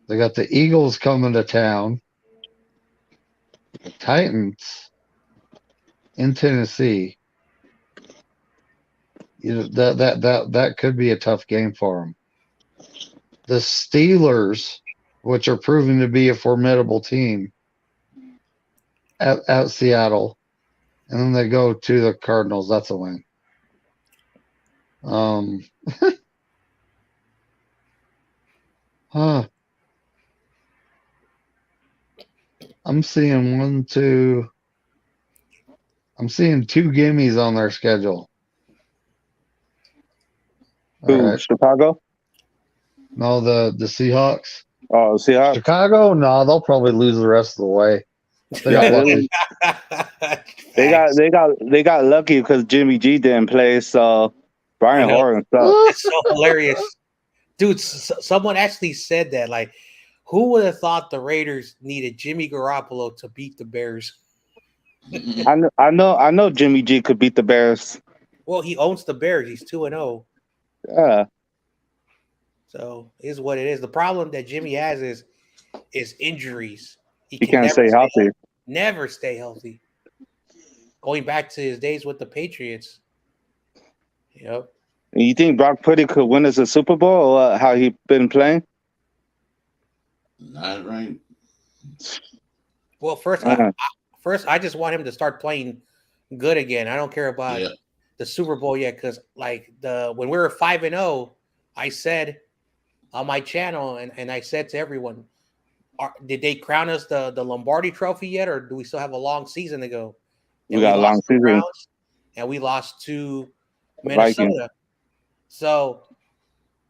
They got the Eagles coming to town. The Titans in Tennessee. You know, that could be a tough game for them. The Steelers, which are proving to be a formidable team, at Seattle, and then they go to the Cardinals. That's a win. Huh. I'm seeing I'm seeing two gimmies on their schedule. All Who? right. Chicago? No, the Seahawks. Oh, Seahawks. Chicago? No, they'll probably lose the rest of the way. They got lucky. They got lucky because Jimmy G didn't play, so Brian I know. Horan sucks. It's so hilarious, dude. Someone actually said that. Like, who would have thought the Raiders needed Jimmy Garoppolo to beat the Bears? I know Jimmy G could beat the Bears. Well, he owns the Bears. He's 2-0. Yeah. So is what it is. The problem that Jimmy has is injuries. He can't stay never healthy. Never stay healthy. Going back to his days with the Patriots. Yep. You think Brock Purdy could win us a Super Bowl or how he been playing? Not right. Well, first, I just want him to start playing good again. I don't care about the Super Bowl yet, because like when we were 5-0, I said on my channel, and I said to everyone, did they crown us the Lombardi Trophy yet, or do we still have a long season to go? We got a long season, and we lost to Minnesota. Vikings. So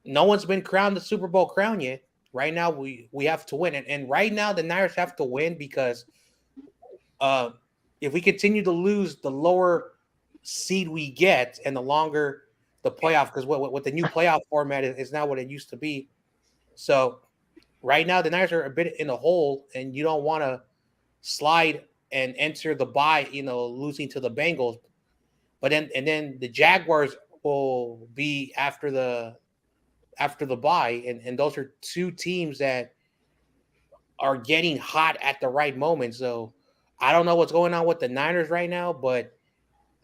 no one's been crowned the Super Bowl crown yet. Right now, we have to win, and right now the Niners have to win, because if we continue to lose, the lower seed we get, and the longer the playoff, because what the new playoff format is not what it used to be. So right now the Niners are a bit in a hole, and you don't want to slide and enter the bye, losing to the Bengals. But then the Jaguars will be after the bye, and those are two teams that are getting hot at the right moment. So I don't know what's going on with the Niners right now, but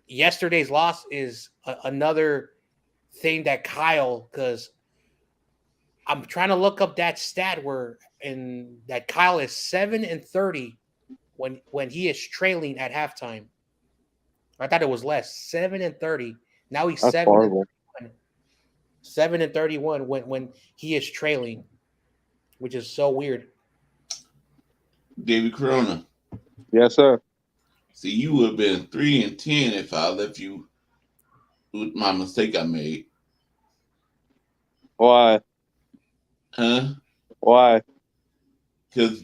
yesterday's loss is another thing that because I'm trying to look up that stat that Kyle is 7-30 when he is trailing at halftime. I thought it was less, 7-30. Now he's 7-31 when he is trailing, which is so weird. David Corona. Yes, sir. See, you would have been 3-10 if I left you with my mistake I made. Why? Huh? Why? Because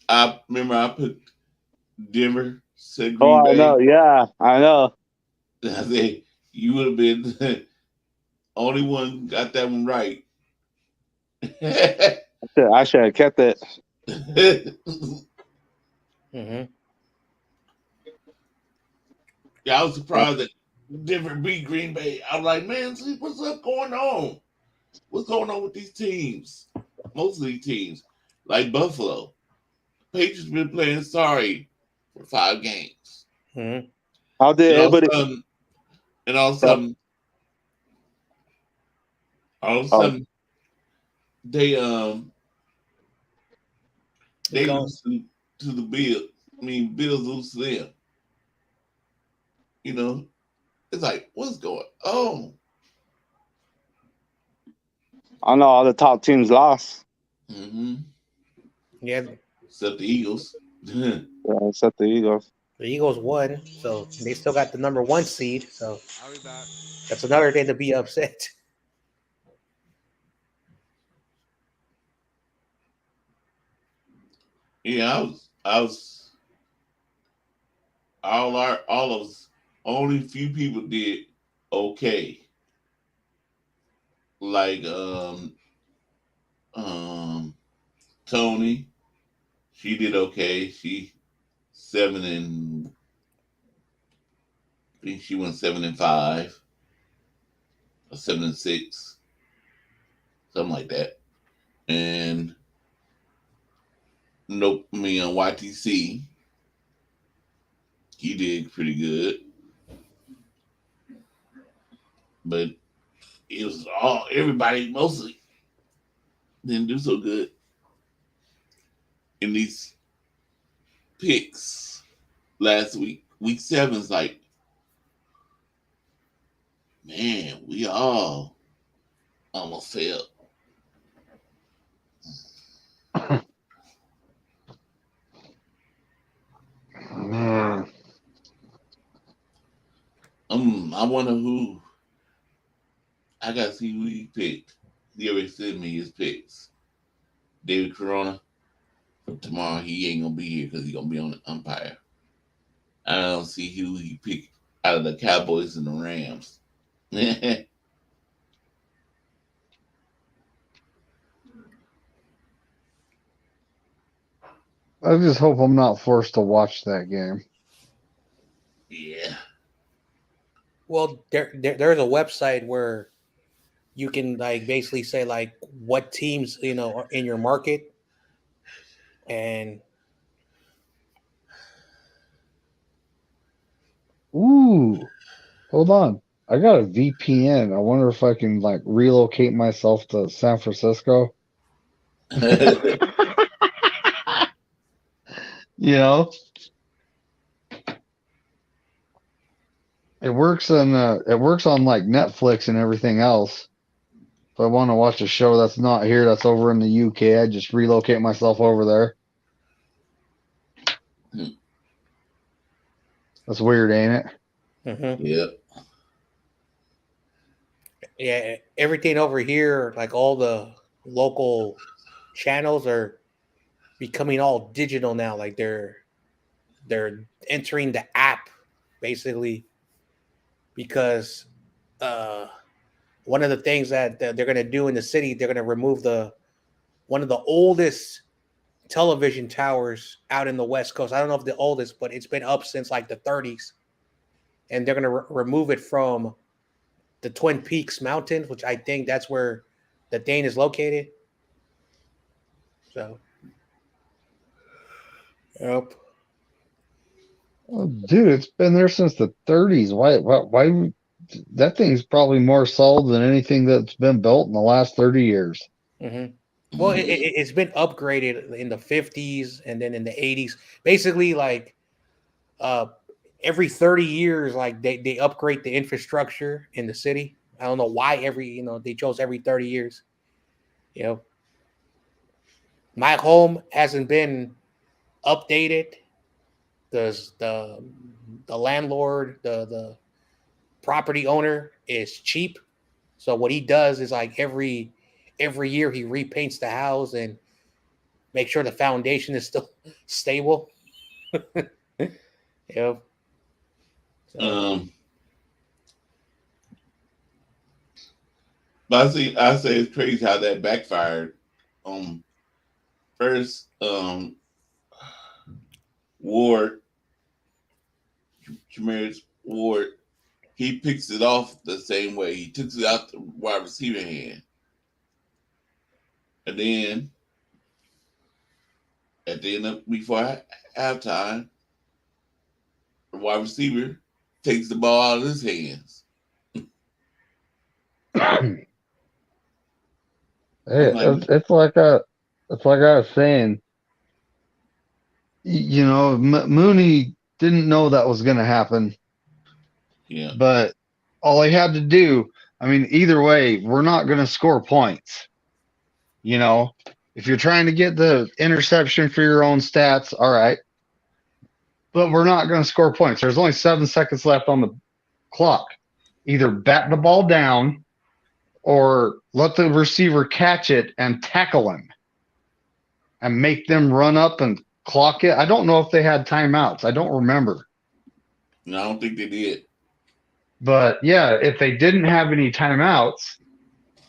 I remember I put Denver, said Green I Bay. know. Yeah, I know. I said you would have been only one got that one right. I should have kept it. Mm-hmm. Yeah, I was surprised that Denver beat Green Bay. I was like, man, see, what's up going on? What's going on with these teams? Most of these teams, like Buffalo, Patriots been playing sorry for 5 games. Mm-hmm. How did And all of everybody? a sudden, and all of a Yeah. sudden, all of a Oh, sudden, they It goes. lose to the Bills. I mean, Bills lose to them. You know, it's like, what's going on? I know all the top teams lost. Mm-hmm. Yeah, Except the Eagles. Yeah, except the Eagles. the Eagles won, so they still got the number 1 seed. So I'll be back. that's another day to be upset. Yeah, all of us, only few people did okay. Like Tony, she did okay. She 7 and I think she went 7-5 or 7-6, something like that. And nope, me on YTC, he did pretty good, but it was all everybody mostly didn't do so good in these picks last week. Week 7's like, man, we all almost failed. Man, I wonder who. I gotta see who he picked. He already sent me his picks. David Corona. Tomorrow he ain't gonna be here because he's gonna be on the umpire. I don't see who he picked out of the Cowboys and the Rams. I just hope I'm not forced to watch that game. Yeah. Well, there's a website where you can like basically say like what teams are in your market, and Ooh, hold on. I got a VPN. I wonder if I can like relocate myself to San Francisco. You know, it works on like Netflix and everything else. If I want to watch a show that's not here, that's over in the UK, I just relocate myself over there. That's weird, ain't it? Mhm. Yep. Yeah, everything over here, like all the local channels are becoming all digital now. Like they're entering the app basically because one of the things that they're going to do in the city, they're going to remove one of the oldest television towers out in the West Coast. I don't know if the oldest, but it's been up since like the 30s, and they're going to remove it from the Twin Peaks Mountains, which I think that's where the Dane is located. So, yep. Oh, dude, it's been there since the 30s. Why? That thing's probably more solid than anything that's been built in the last 30 years. Mm-hmm. Well, it's been upgraded in the 50s and then in the 80s. Basically, like every 30 years, like they upgrade the infrastructure in the city. I don't know why they chose every 30 years. My home hasn't been updated. The landlord, the property owner is cheap. So what he does is like every year he repaints the house and make sure the foundation is still stable. So. But I say it's crazy how that backfired. First, Ward, Jamarius Ward, he picks it off the same way. He took it out the wide receiver hand. And then at the end of before halftime, the wide receiver takes the ball out of his hands. Hey, like, it's like I was saying. You know, Mooney didn't know that was going to happen, yeah, but all he had to do. I mean, either way, we're not going to score points. You know, if you're trying to get the interception for your own stats, all right. But we're not going to score points. There's only 7 seconds left on the clock. Either bat the ball down or let the receiver catch it and tackle him and make them run up and clock it. I don't know if they had timeouts. I don't remember. no, I don't think they did. But yeah, if they didn't have any timeouts,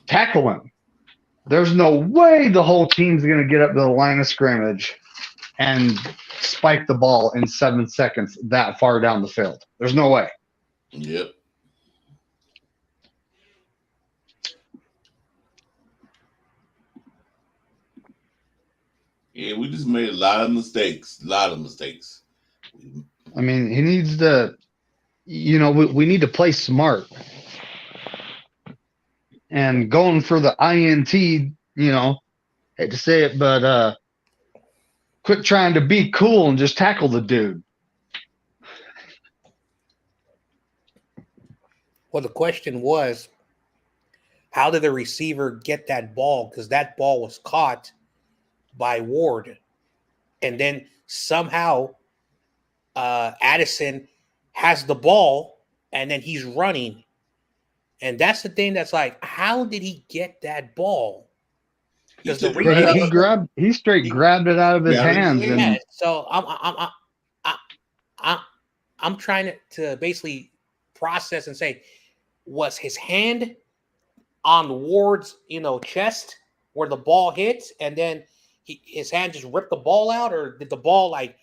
tackle him. There's no way the whole team's going to get up to the line of scrimmage and spike the ball in 7 seconds that far down the field. There's no way. Yep. Yeah, we just made a lot of mistakes. I mean, he needs to, you know, we need to play smart. And going for the INT, you know, hate to say it, but quit trying to be cool and just tackle the dude. Well, the question was, how did the receiver get that ball? Because that ball was caught by Ward. And then somehow Addison has the ball and then he's running. And that's the thing that's like, how did he get that ball? He Because the took it right replay, out. He straight grabbed it out of his Yeah, hands. yeah. And yeah, so I'm trying to basically process and say, was his hand on Ward's chest where the ball hits, and then his hand just ripped the ball out, or did the ball like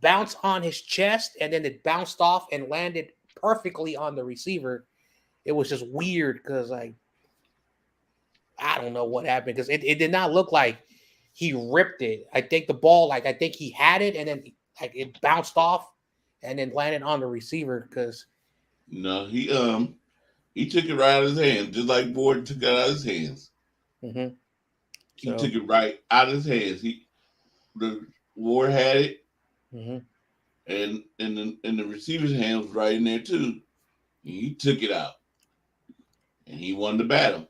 bounce on his chest and then it bounced off and landed perfectly on the receiver? It was just weird because I don't know what happened, because it did not look like he ripped it. I think the ball, I think he had it and then it bounced off and then landed on the receiver. Because No, he took it right out of his hands, just like Ward took it out of his hands. mm-hmm. He took it right out of his hands. The Ward had it, Mm-hmm. and the receiver's hand was right in there too. And he took it out, and he won the battle.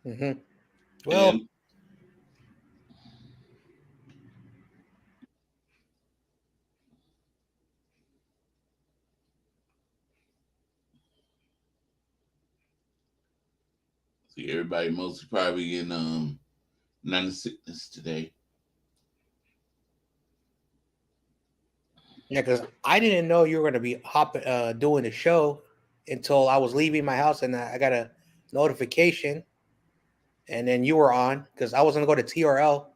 Mm-hmm. Well, And see, everybody mostly probably in 96 today. yeah, because I didn't know you were going to be doing the show until I was leaving my house, and I got a notification, and then you were on, because I was going to go to TRL.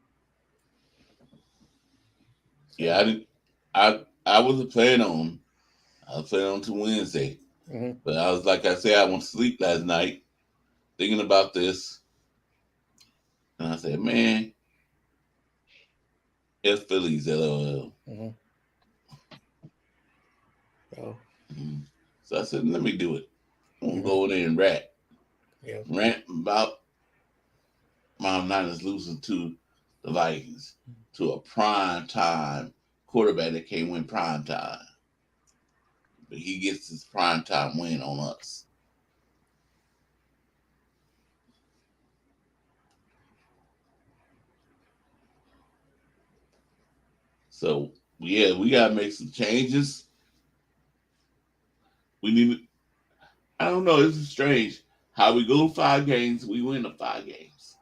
Yeah, I didn't. I wasn't planning on. I was planning on to Wednesday, Mm-hmm. but I was like I said, I went to sleep last night thinking about this, and I said, man, it's Phillies, LOL. Mm-hmm. So, So I said, let me do it. I'm gonna go in there and rant about Mom Niners losing to the Vikings, to a prime time quarterback that can't win prime time, but he gets his prime time win on us. So yeah, we gotta make some changes. We need. I don't know. This is strange. How we go 5 games, we win the 5 games.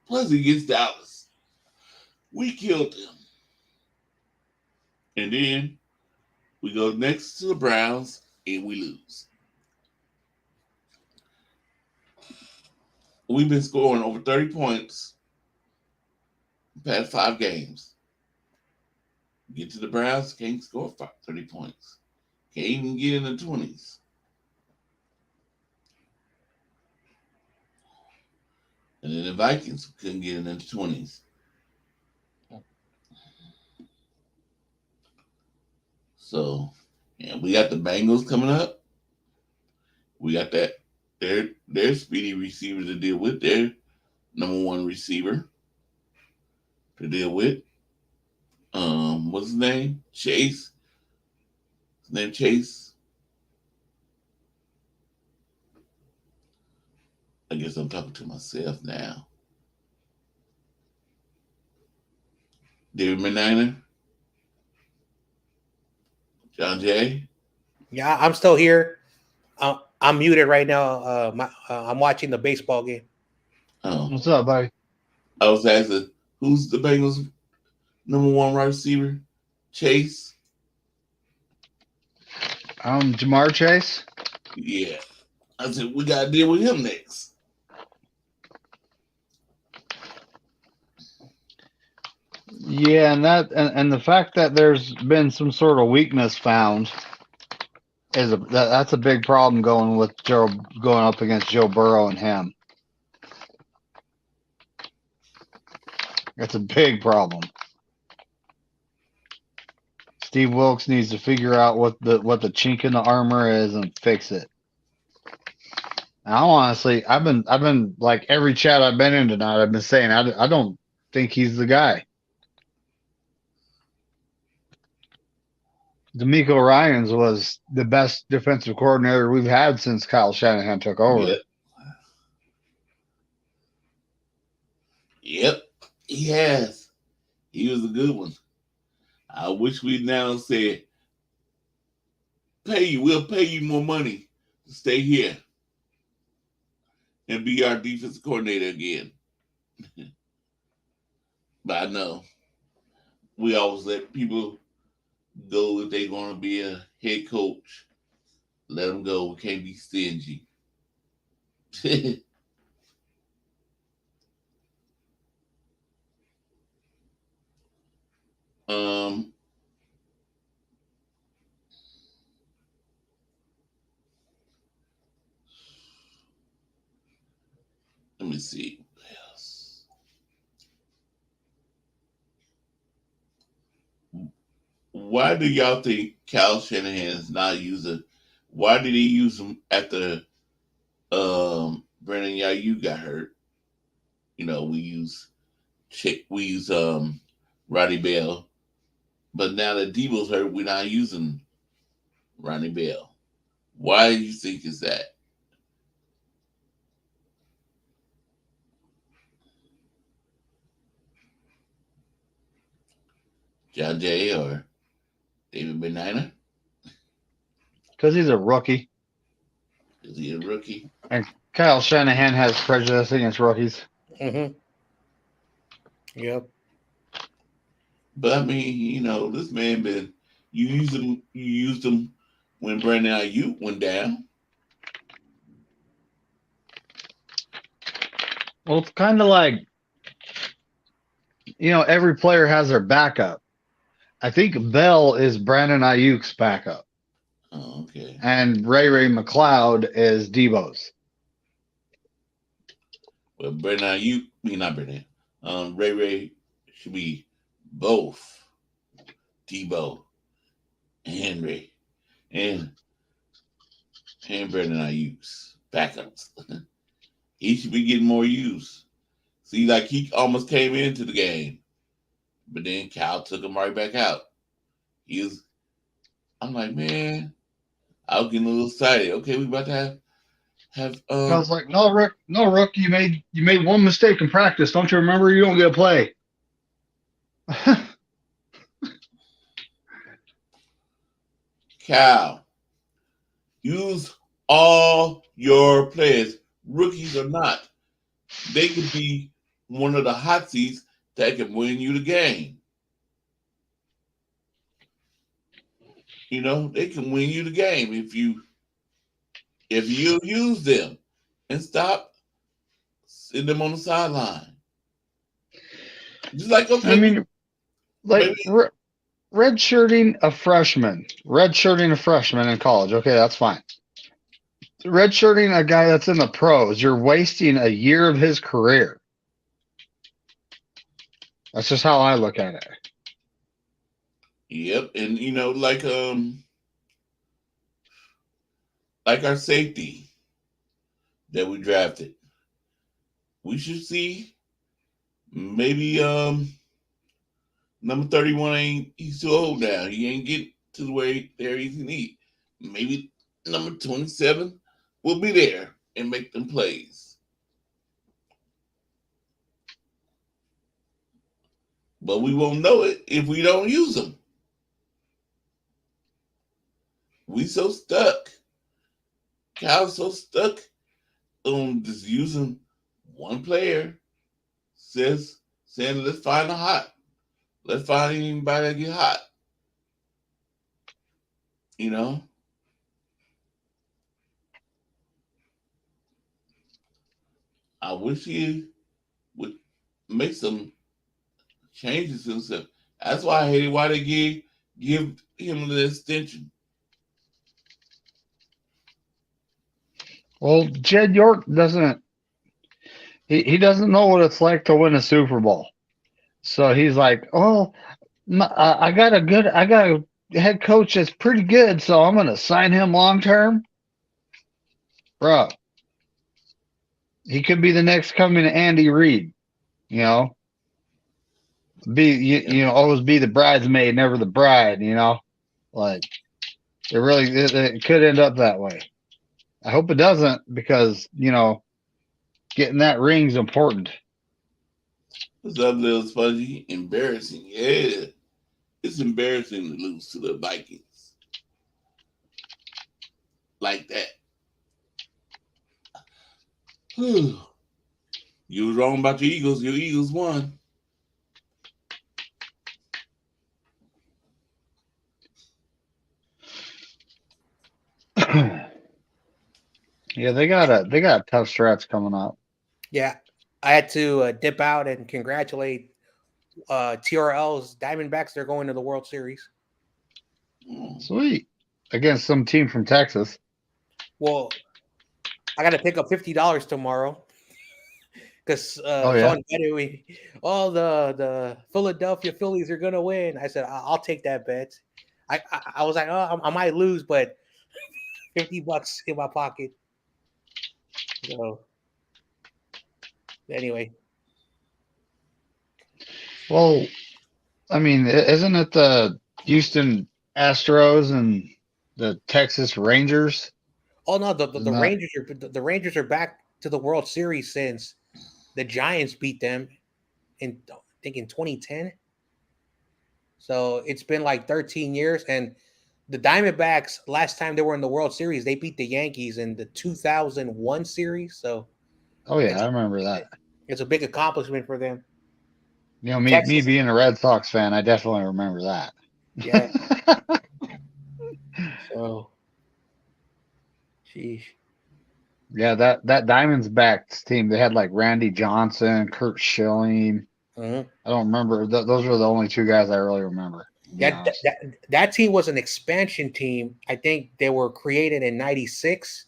Plus, against Dallas, we killed them, and then we go next to the Browns and we lose. we've been scoring over 30 points past 5 games. Get to the Browns, can't score 30 points. Can't even get in the 20s. And then the Vikings couldn't get in the 20s. So, yeah, we got the Bengals coming up. We got their speedy receiver to deal with, their number one receiver to deal with. What's his name? Chase. His name Chase. I guess I'm talking to myself now. David Meniner. John Jay. Yeah, I'm still here. I'm muted right now. I'm watching the baseball game. Oh, What's up, buddy? I was asking, who's the Bengals' number one wide receiver? Chase. Jamar Chase. Yeah. I said we gotta deal with him next. Yeah, and the fact that there's been some sort of weakness found that's a big problem going up against Joe Burrow and him. That's a big problem. Steve Wilkes needs to figure out what the chink in the armor is and fix it. Now, honestly, I've been like every chat I've been in tonight, I've been saying I don't think he's the guy. D'Amico Ryans was the best defensive coordinator we've had since Kyle Shanahan took over. Yep, he has. He was a good one. I wish we now said, we'll pay you more money to stay here and be our defensive coordinator again. But I know we always let people go if they're going to be a head coach. Let them go. We can't be stingy. Let me see. Why do y'all think Kyle Shanahan is not using? Why did he use him after Brandon Ayuk got hurt? You know, we use Ronnie Bell, but now that Debo's hurt, we're not using Ronnie Bell. Why do you think is that? John Jay or David Beniner? Because he's a rookie. Is he a rookie? And Kyle Shanahan has prejudice against rookies. Mm-hmm. Yep. But I mean, you know, this man you used him when Brandon Ayuk went down. Well, it's kind of like, every player has their backup. I think Bell is Brandon Ayuk's backup. Oh, okay. And Ray McLeod is Debo's. Well, Brandon Ayuk, not Brandon. Ray should be both Debo and Ray and Brandon Ayuk's backups. He should be getting more use. See, like he almost came into the game, but then Cal took him right back out. I'm like, man, I was getting a little excited. Okay, we about to have. I was like, no, Rook, you made one mistake in practice. Don't you remember? You don't get a play. Cal, use all your players, rookies or not. They could be one of the hot seats that can win you the game. You know, they can win you the game if you use them and stop send them on the sideline. Just like, okay, I mean, like maybe redshirting a freshman in college. Okay, that's fine. Redshirting a guy that's in the pros, you're wasting a year of his career. That's just how I look at it. yep, and like our safety that we drafted, we should see maybe number 31 he's too old now. He ain't get to the way there he need. Maybe number 27 will be there and make them plays. But we won't know it if we don't use them. We so stuck. Cal's so stuck on just using one player. Saying let's find a hot. Let's find anybody that get hot. You know? I wish he would make some changes himself. That's why I hated why they give him the extension. Well, Jed York doesn't. He doesn't know what it's like to win a Super Bowl. So he's like, "Oh, I got a head coach that's pretty good, so I'm going to sign him long term." Bro, he could be the next coming to Andy Reid. You know, always be the bridesmaid, never the bride. You know, like it could end up that way. I hope it doesn't, because getting that ring's important. What's up, little Spongy? Embarrassing. Yeah. It's embarrassing to lose to the Vikings. Like that. You was wrong about your Eagles. Your Eagles won. Yeah, they got tough stretch coming up. Yeah, I had to dip out and congratulate TRL's Diamondbacks. They're going to the World Series. Sweet. Against some team from Texas. Well, I got to pick up $50 tomorrow because Oh, yeah? someone bet me, all the Philadelphia Phillies are going to win. I said, I'll take that bet. I was like, oh, I might lose, but $50 in my pocket. So anyway. Well, I mean, isn't it the Houston Astros and the Texas Rangers? Oh no, the Isn't that- Rangers are back to the World Series since the Giants beat them in, I think, in 2010. So it's been like 13 years, and the Diamondbacks, last time they were in the World Series, they beat the Yankees in the 2001 series. So Oh, yeah, I remember that. it's a big accomplishment for them. Me Texas. being a Red Sox fan, I definitely remember that. Yeah. So, sheesh. Yeah, that Diamondbacks team, they had like Randy Johnson, Kurt Schilling. Mhm. I don't remember. Those were the only two guys I really remember. to be That, honest. that team was an expansion team. I think they were created in '96,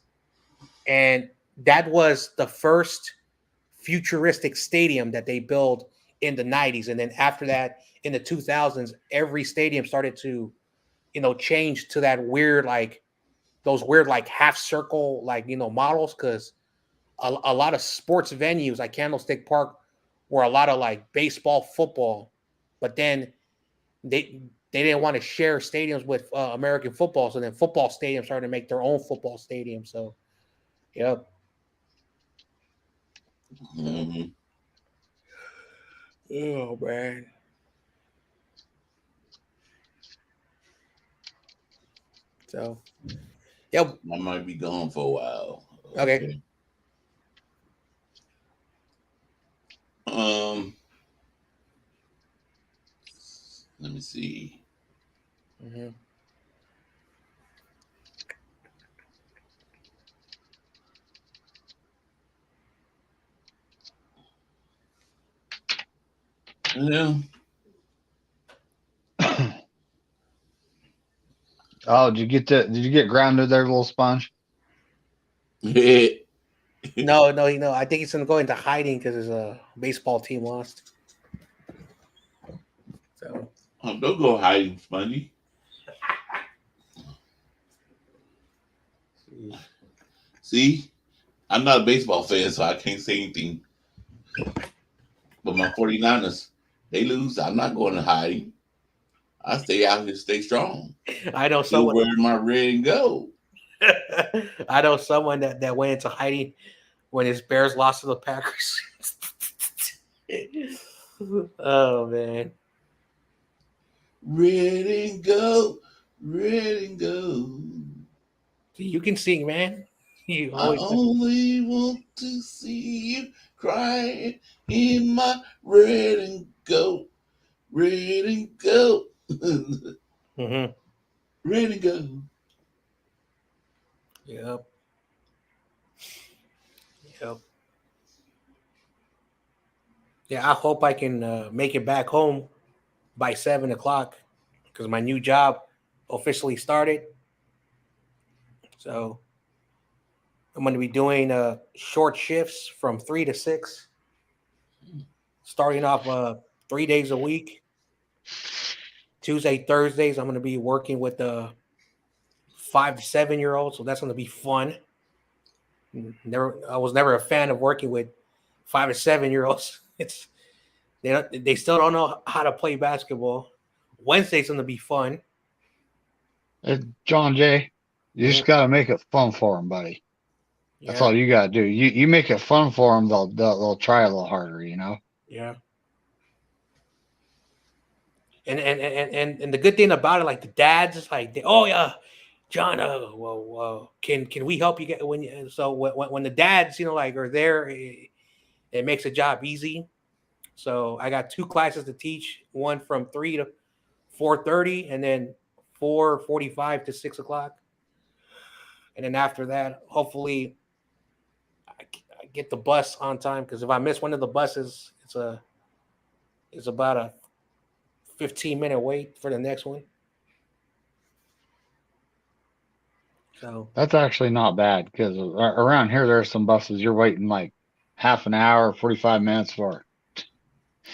and that was the first futuristic stadium that they built in the '90s. And then after that, in the 2000s, every stadium started to, change to that weird, like those weird, like half circle, like, models. Because a lot of sports venues like Candlestick Park were a lot of like baseball, football, but then they didn't want to share stadiums with American football. So then football stadiums started to make their own football stadium. So, yep. Mm-hmm. Oh, man. So, yep. I might be gone for a while. Okay. Let me see. Mm-hmm. Yeah. Oh, did you get grounded there, little sponge? No, I think he's gonna go into hiding because his baseball team lost. So Oh, don't go hiding, Spongy. See, I'm not a baseball fan, so I can't say anything. But my 49ers, they lose. I'm not going to hiding. I stay out here, stay strong. I know Still someone. wearing my red and gold. I know someone that went into hiding when his Bears lost to the Packers. Oh man, Red and gold, red and gold. you can sing, man. You I always. only want to see you crying in my red and gold, red and gold, Mm-hmm. red and gold. Yep. Yep. Yeah, I hope I can make it back home by 7 o'clock because my new job officially started. So I'm going to be doing short shifts from 3 to 6, starting off 3 days a week. Tuesday, Thursdays, I'm going to be working with the 5 to 7 year olds, so that's going to be fun. I was never a fan of working with 5 to 7 year olds. It's they still don't know how to play basketball. Wednesday's going to be fun. John Jay, you Mhm. just gotta make it fun for them, buddy. That's Yeah, all you gotta do. You make it fun for them, they'll try a little harder, you know. yeah. And the good thing about it, like the dads, is like, oh yeah, John, can we help you get when you, so when the dads, like are there, it makes the job easy. So I got 2 classes to teach, one from 3 to 4:30, and then 4:45 to 6 o'clock. And then after that, hopefully, I get the bus on time because if I miss one of the buses, it's about a 15-minute wait for the next one. So That's actually not bad because around here there are some buses you're waiting like half an hour, 45 minutes for.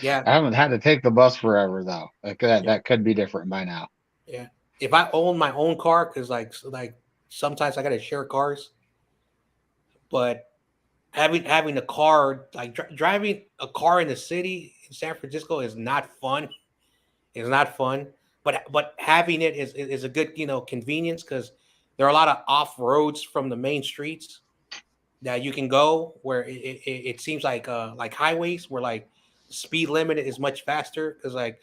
yeah, I haven't had to take the bus forever though. yeah, That could be different by now. yeah. If I own my own car, because like sometimes I gotta share cars, but having a car, like driving a car in the city in San Francisco is not fun. It's not fun, but having it is a good convenience because there are a lot of off roads from the main streets that you can go where it seems like highways where like speed limit is much faster because like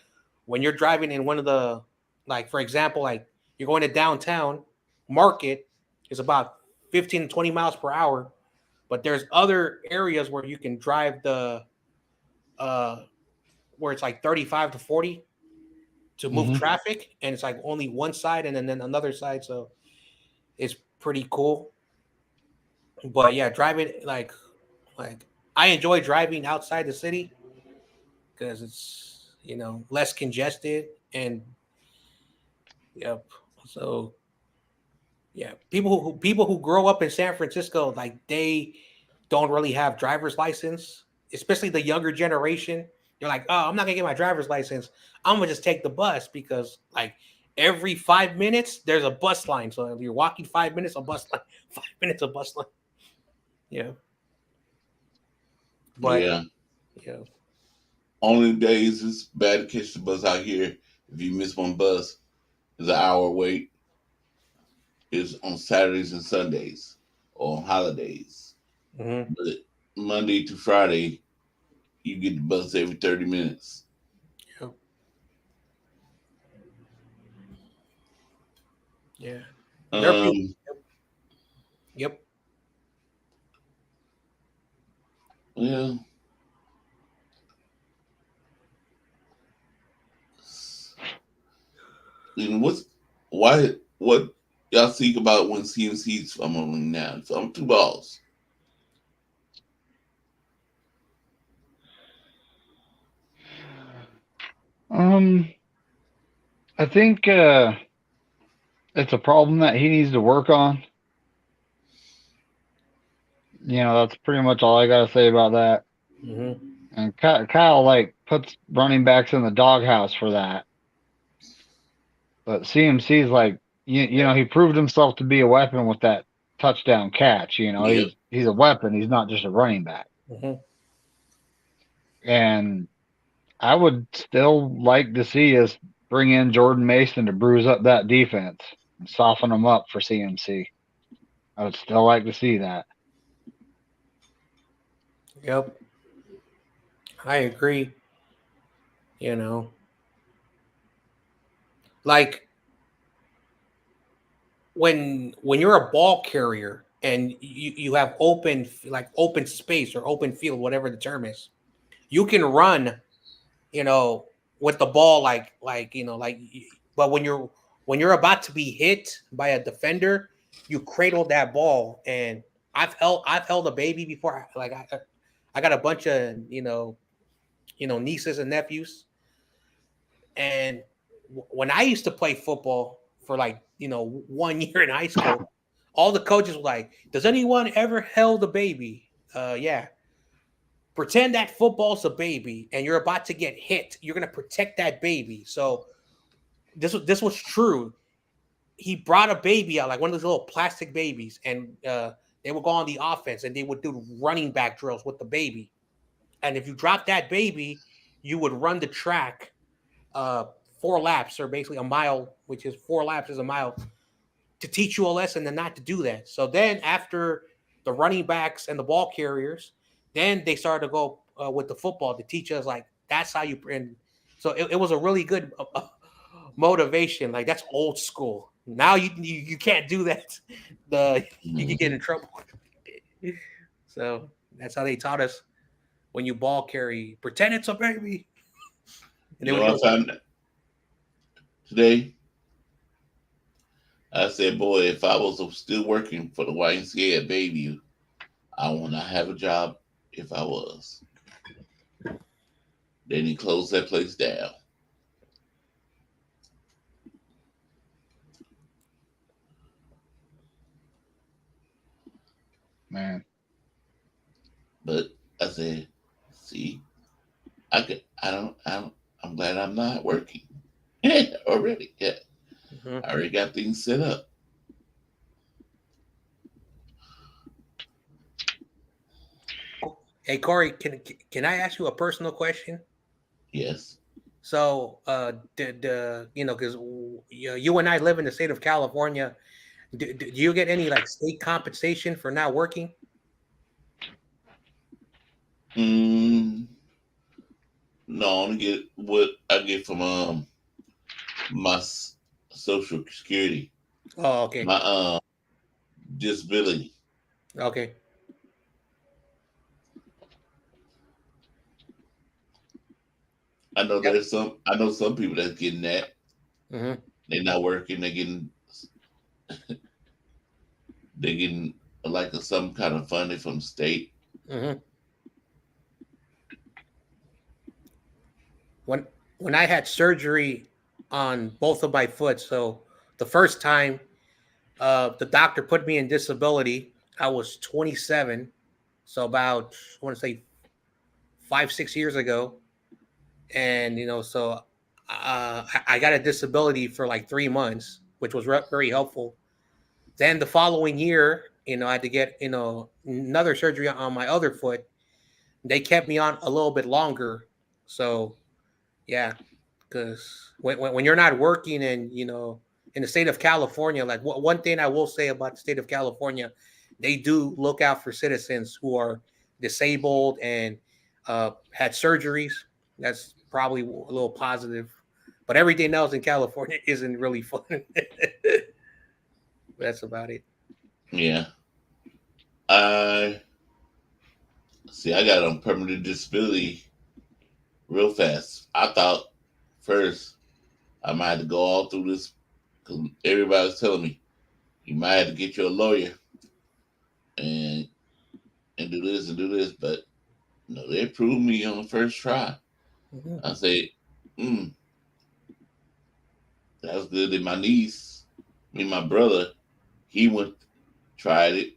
when you're driving in one of the, like for example, like you're going to downtown Market is about 15 to 20 miles per hour, but there's other areas where you can drive the uh where it's like 35 to 40 to move Hmm. traffic, and it's like only one side and then another side, so it's pretty cool. But yeah, driving like I enjoy driving outside the city because it's less congested. And yep. So yeah, people who grow up in San Francisco, like they don't really have driver's license, especially the younger generation. They're like, oh, I'm not gonna get my driver's license. I'm gonna just take the bus because like every 5 minutes there's a bus line. So if you're walking 5 minutes, a bus line, 5 minutes, a bus line. Yeah. But Yeah. yeah. Only days it's bad to catch the bus out here. If you miss one bus, it's an hour wait. It's on Saturdays and Sundays or on holidays. Mm-hmm. But Monday to Friday, you get the bus every 30 minutes. Yep. Yeah. There are people. Um, Yep. yeah. And what y'all think about when CMC's fumbling now? So I'm two balls. I think it's a problem that he needs to work on. That's pretty much all I got to say about that. Mm-hmm. And Kyle like puts running backs in the doghouse for that. But CMC's like, he proved himself to be a weapon with that touchdown catch. Yep. He's a weapon. He's not just a running back. Mm-hmm. And I would still like to see us bring in Jordan Mason to bruise up that defense and soften them up for CMC. I would still like to see that. Yep. I agree. Like when you're a ball carrier and you have open space or open field, whatever the term is, you can run, with the ball but when you're about to be hit by a defender, you cradle that ball. And I've held a baby before. Like I got a bunch of nieces and nephews, and when I used to play football for 1 year in high school, all the coaches were like, "Does anyone ever held a baby?" Yeah. Pretend that football's a baby and you're about to get hit. You're gonna protect that baby. So this was true. He brought a baby out, like one of those little plastic babies, and they would go on the offense and they would do running back drills with the baby. And if you drop that baby, you would run the track 4 laps, or basically a mile, which is 4 laps is a mile, to teach you a lesson and not to do that. So then after the running backs and the ball carriers, then they started to go with the football to teach us like that's how you. And so it was a really good motivation. Like that's old school. Now you can't do that. You can get in trouble. So that's how they taught us. When you ball carry, pretend it's a baby. And You know what I found today? I said, boy, if I was still working for the YMCA at Bayview, I would not have a job if I was. Then he closed that place down. Man. But I said, see, I'm glad I'm not working already. Yeah. Mm-hmm. I already got things set up. Hey Corey, can I ask you a personal question? Yes. So, because you and I live in the state of California, do you get any state compensation for not working? No, I only get what I get from my Social Security. Oh, okay. My disability. Okay. I know there's some people that's getting that. Mm-hmm. They're not working. They're getting some kind of funding from the state. Mm-hmm. When I had surgery on both of my foot, so the first time the doctor put me in disability, I was 27, so about I want to say 5-6 years ago, and so I got a disability for 3 months, which was very helpful. Then the following year, I had to get another surgery on my other foot. They kept me on a little bit longer, so yeah, because when you're not working and in the state of California, one thing I will say about the state of California, they do look out for citizens who are disabled and had surgeries. That's probably a little positive, but everything else in California isn't really fun. That's about it. Yeah. I got on permanent disability real fast. I thought first I might have to go all through this because everybody was telling me you might have to get you a lawyer and do this, but no, they approved me on the first try. Mm-hmm. I said, That was good. And my niece, my brother, he tried it,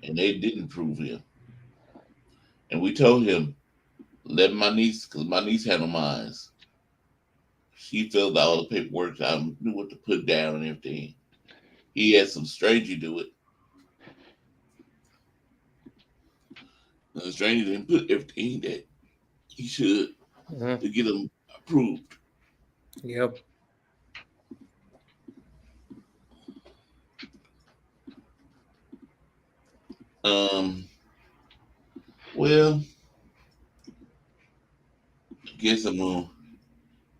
and they didn't prove him. And we told him, let my niece, because my niece had no minds. She filled out all the paperwork. I knew what to put down and everything. He had some stranger do it. And the stranger didn't put everything that he should to get him approved. Yep. Well, I guess I'm gonna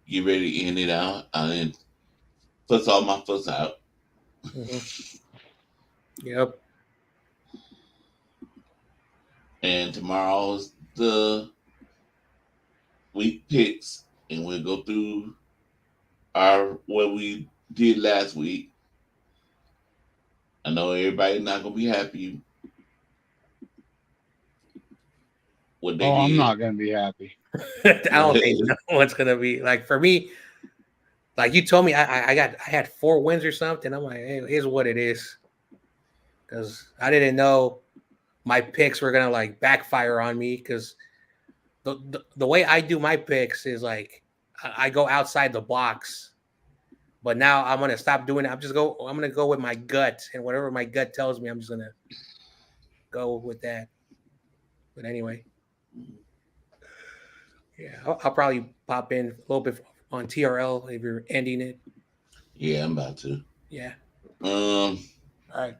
get ready to end it out. I didn't fuss all my fuss out. Yep. And tomorrow's the week picks, and we'll go through what we did last week. I know everybody's not gonna be happy. I'm not gonna be happy. I don't think no one's gonna be like for me. Like you told me, I had 4 wins or something. I'm like, hey, it is what it is, because I didn't know my picks were gonna like backfire on me. Because the way I do my picks is like I go outside the box. But now I'm gonna stop doing it. I'm gonna go with my gut, and whatever my gut tells me, I'm just gonna go with that. But anyway, yeah, I'll probably pop in a little bit on TRL if you're ending it. Yeah, I'm about to. Yeah. All right.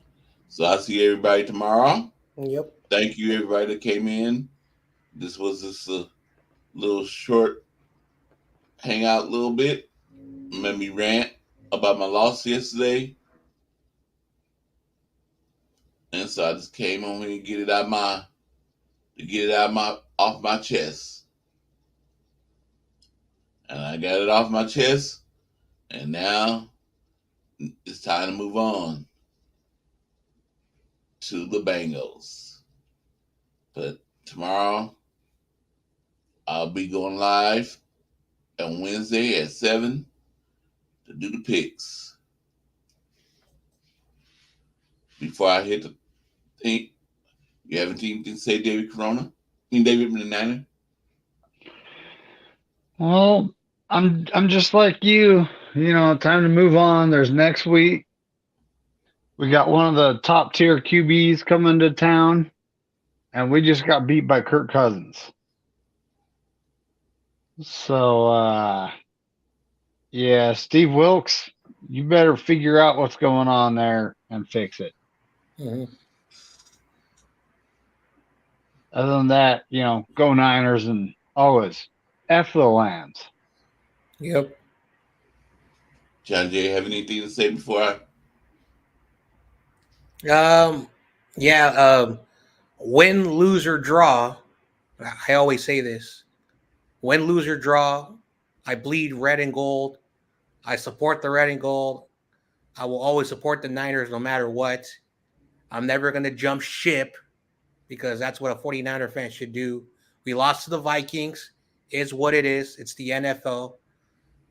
So I'll see everybody tomorrow. Yep. Thank you, everybody that came in. This was just a little short hangout, a little bit. Made me rant about my loss yesterday, and so I just came on here and get it off my chest, and I got it off my chest, and now it's time to move on to the Bengals. But tomorrow I'll be going live on Wednesday at 7 to do the picks. Before I hit the thing, you have anything to say, David Corona? David from the Niner? Well, I'm just like you. Time to move on. There's next week. We got one of the top tier QBs coming to town, and we just got beat by Kirk Cousins. So, yeah, Steve Wilkes, you better figure out what's going on there and fix it. Other than that, go Niners and always F the Lambs. Yep. John Jay, have anything to say before I? Win, lose, or draw. I always say this. Win, lose, or draw. I bleed red and gold. I support the red and gold. I will always support the Niners no matter what. I'm never going to jump ship because that's what a 49er fan should do. We lost to the Vikings. It's what it is. It's the NFL.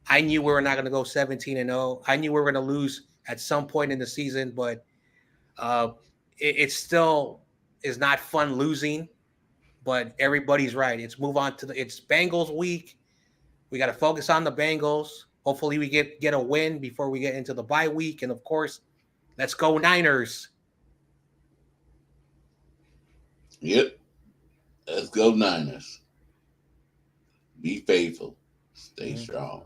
I knew we were not going to go 17-0. I knew we were going to lose at some point in the season, but it still is not fun losing. But everybody's right. It's Bengals week. We got to focus on the Bengals. Hopefully we get a win before we get into the bye week. And, of course, let's go Niners. Yep. Let's go Niners. Be faithful. Stay strong.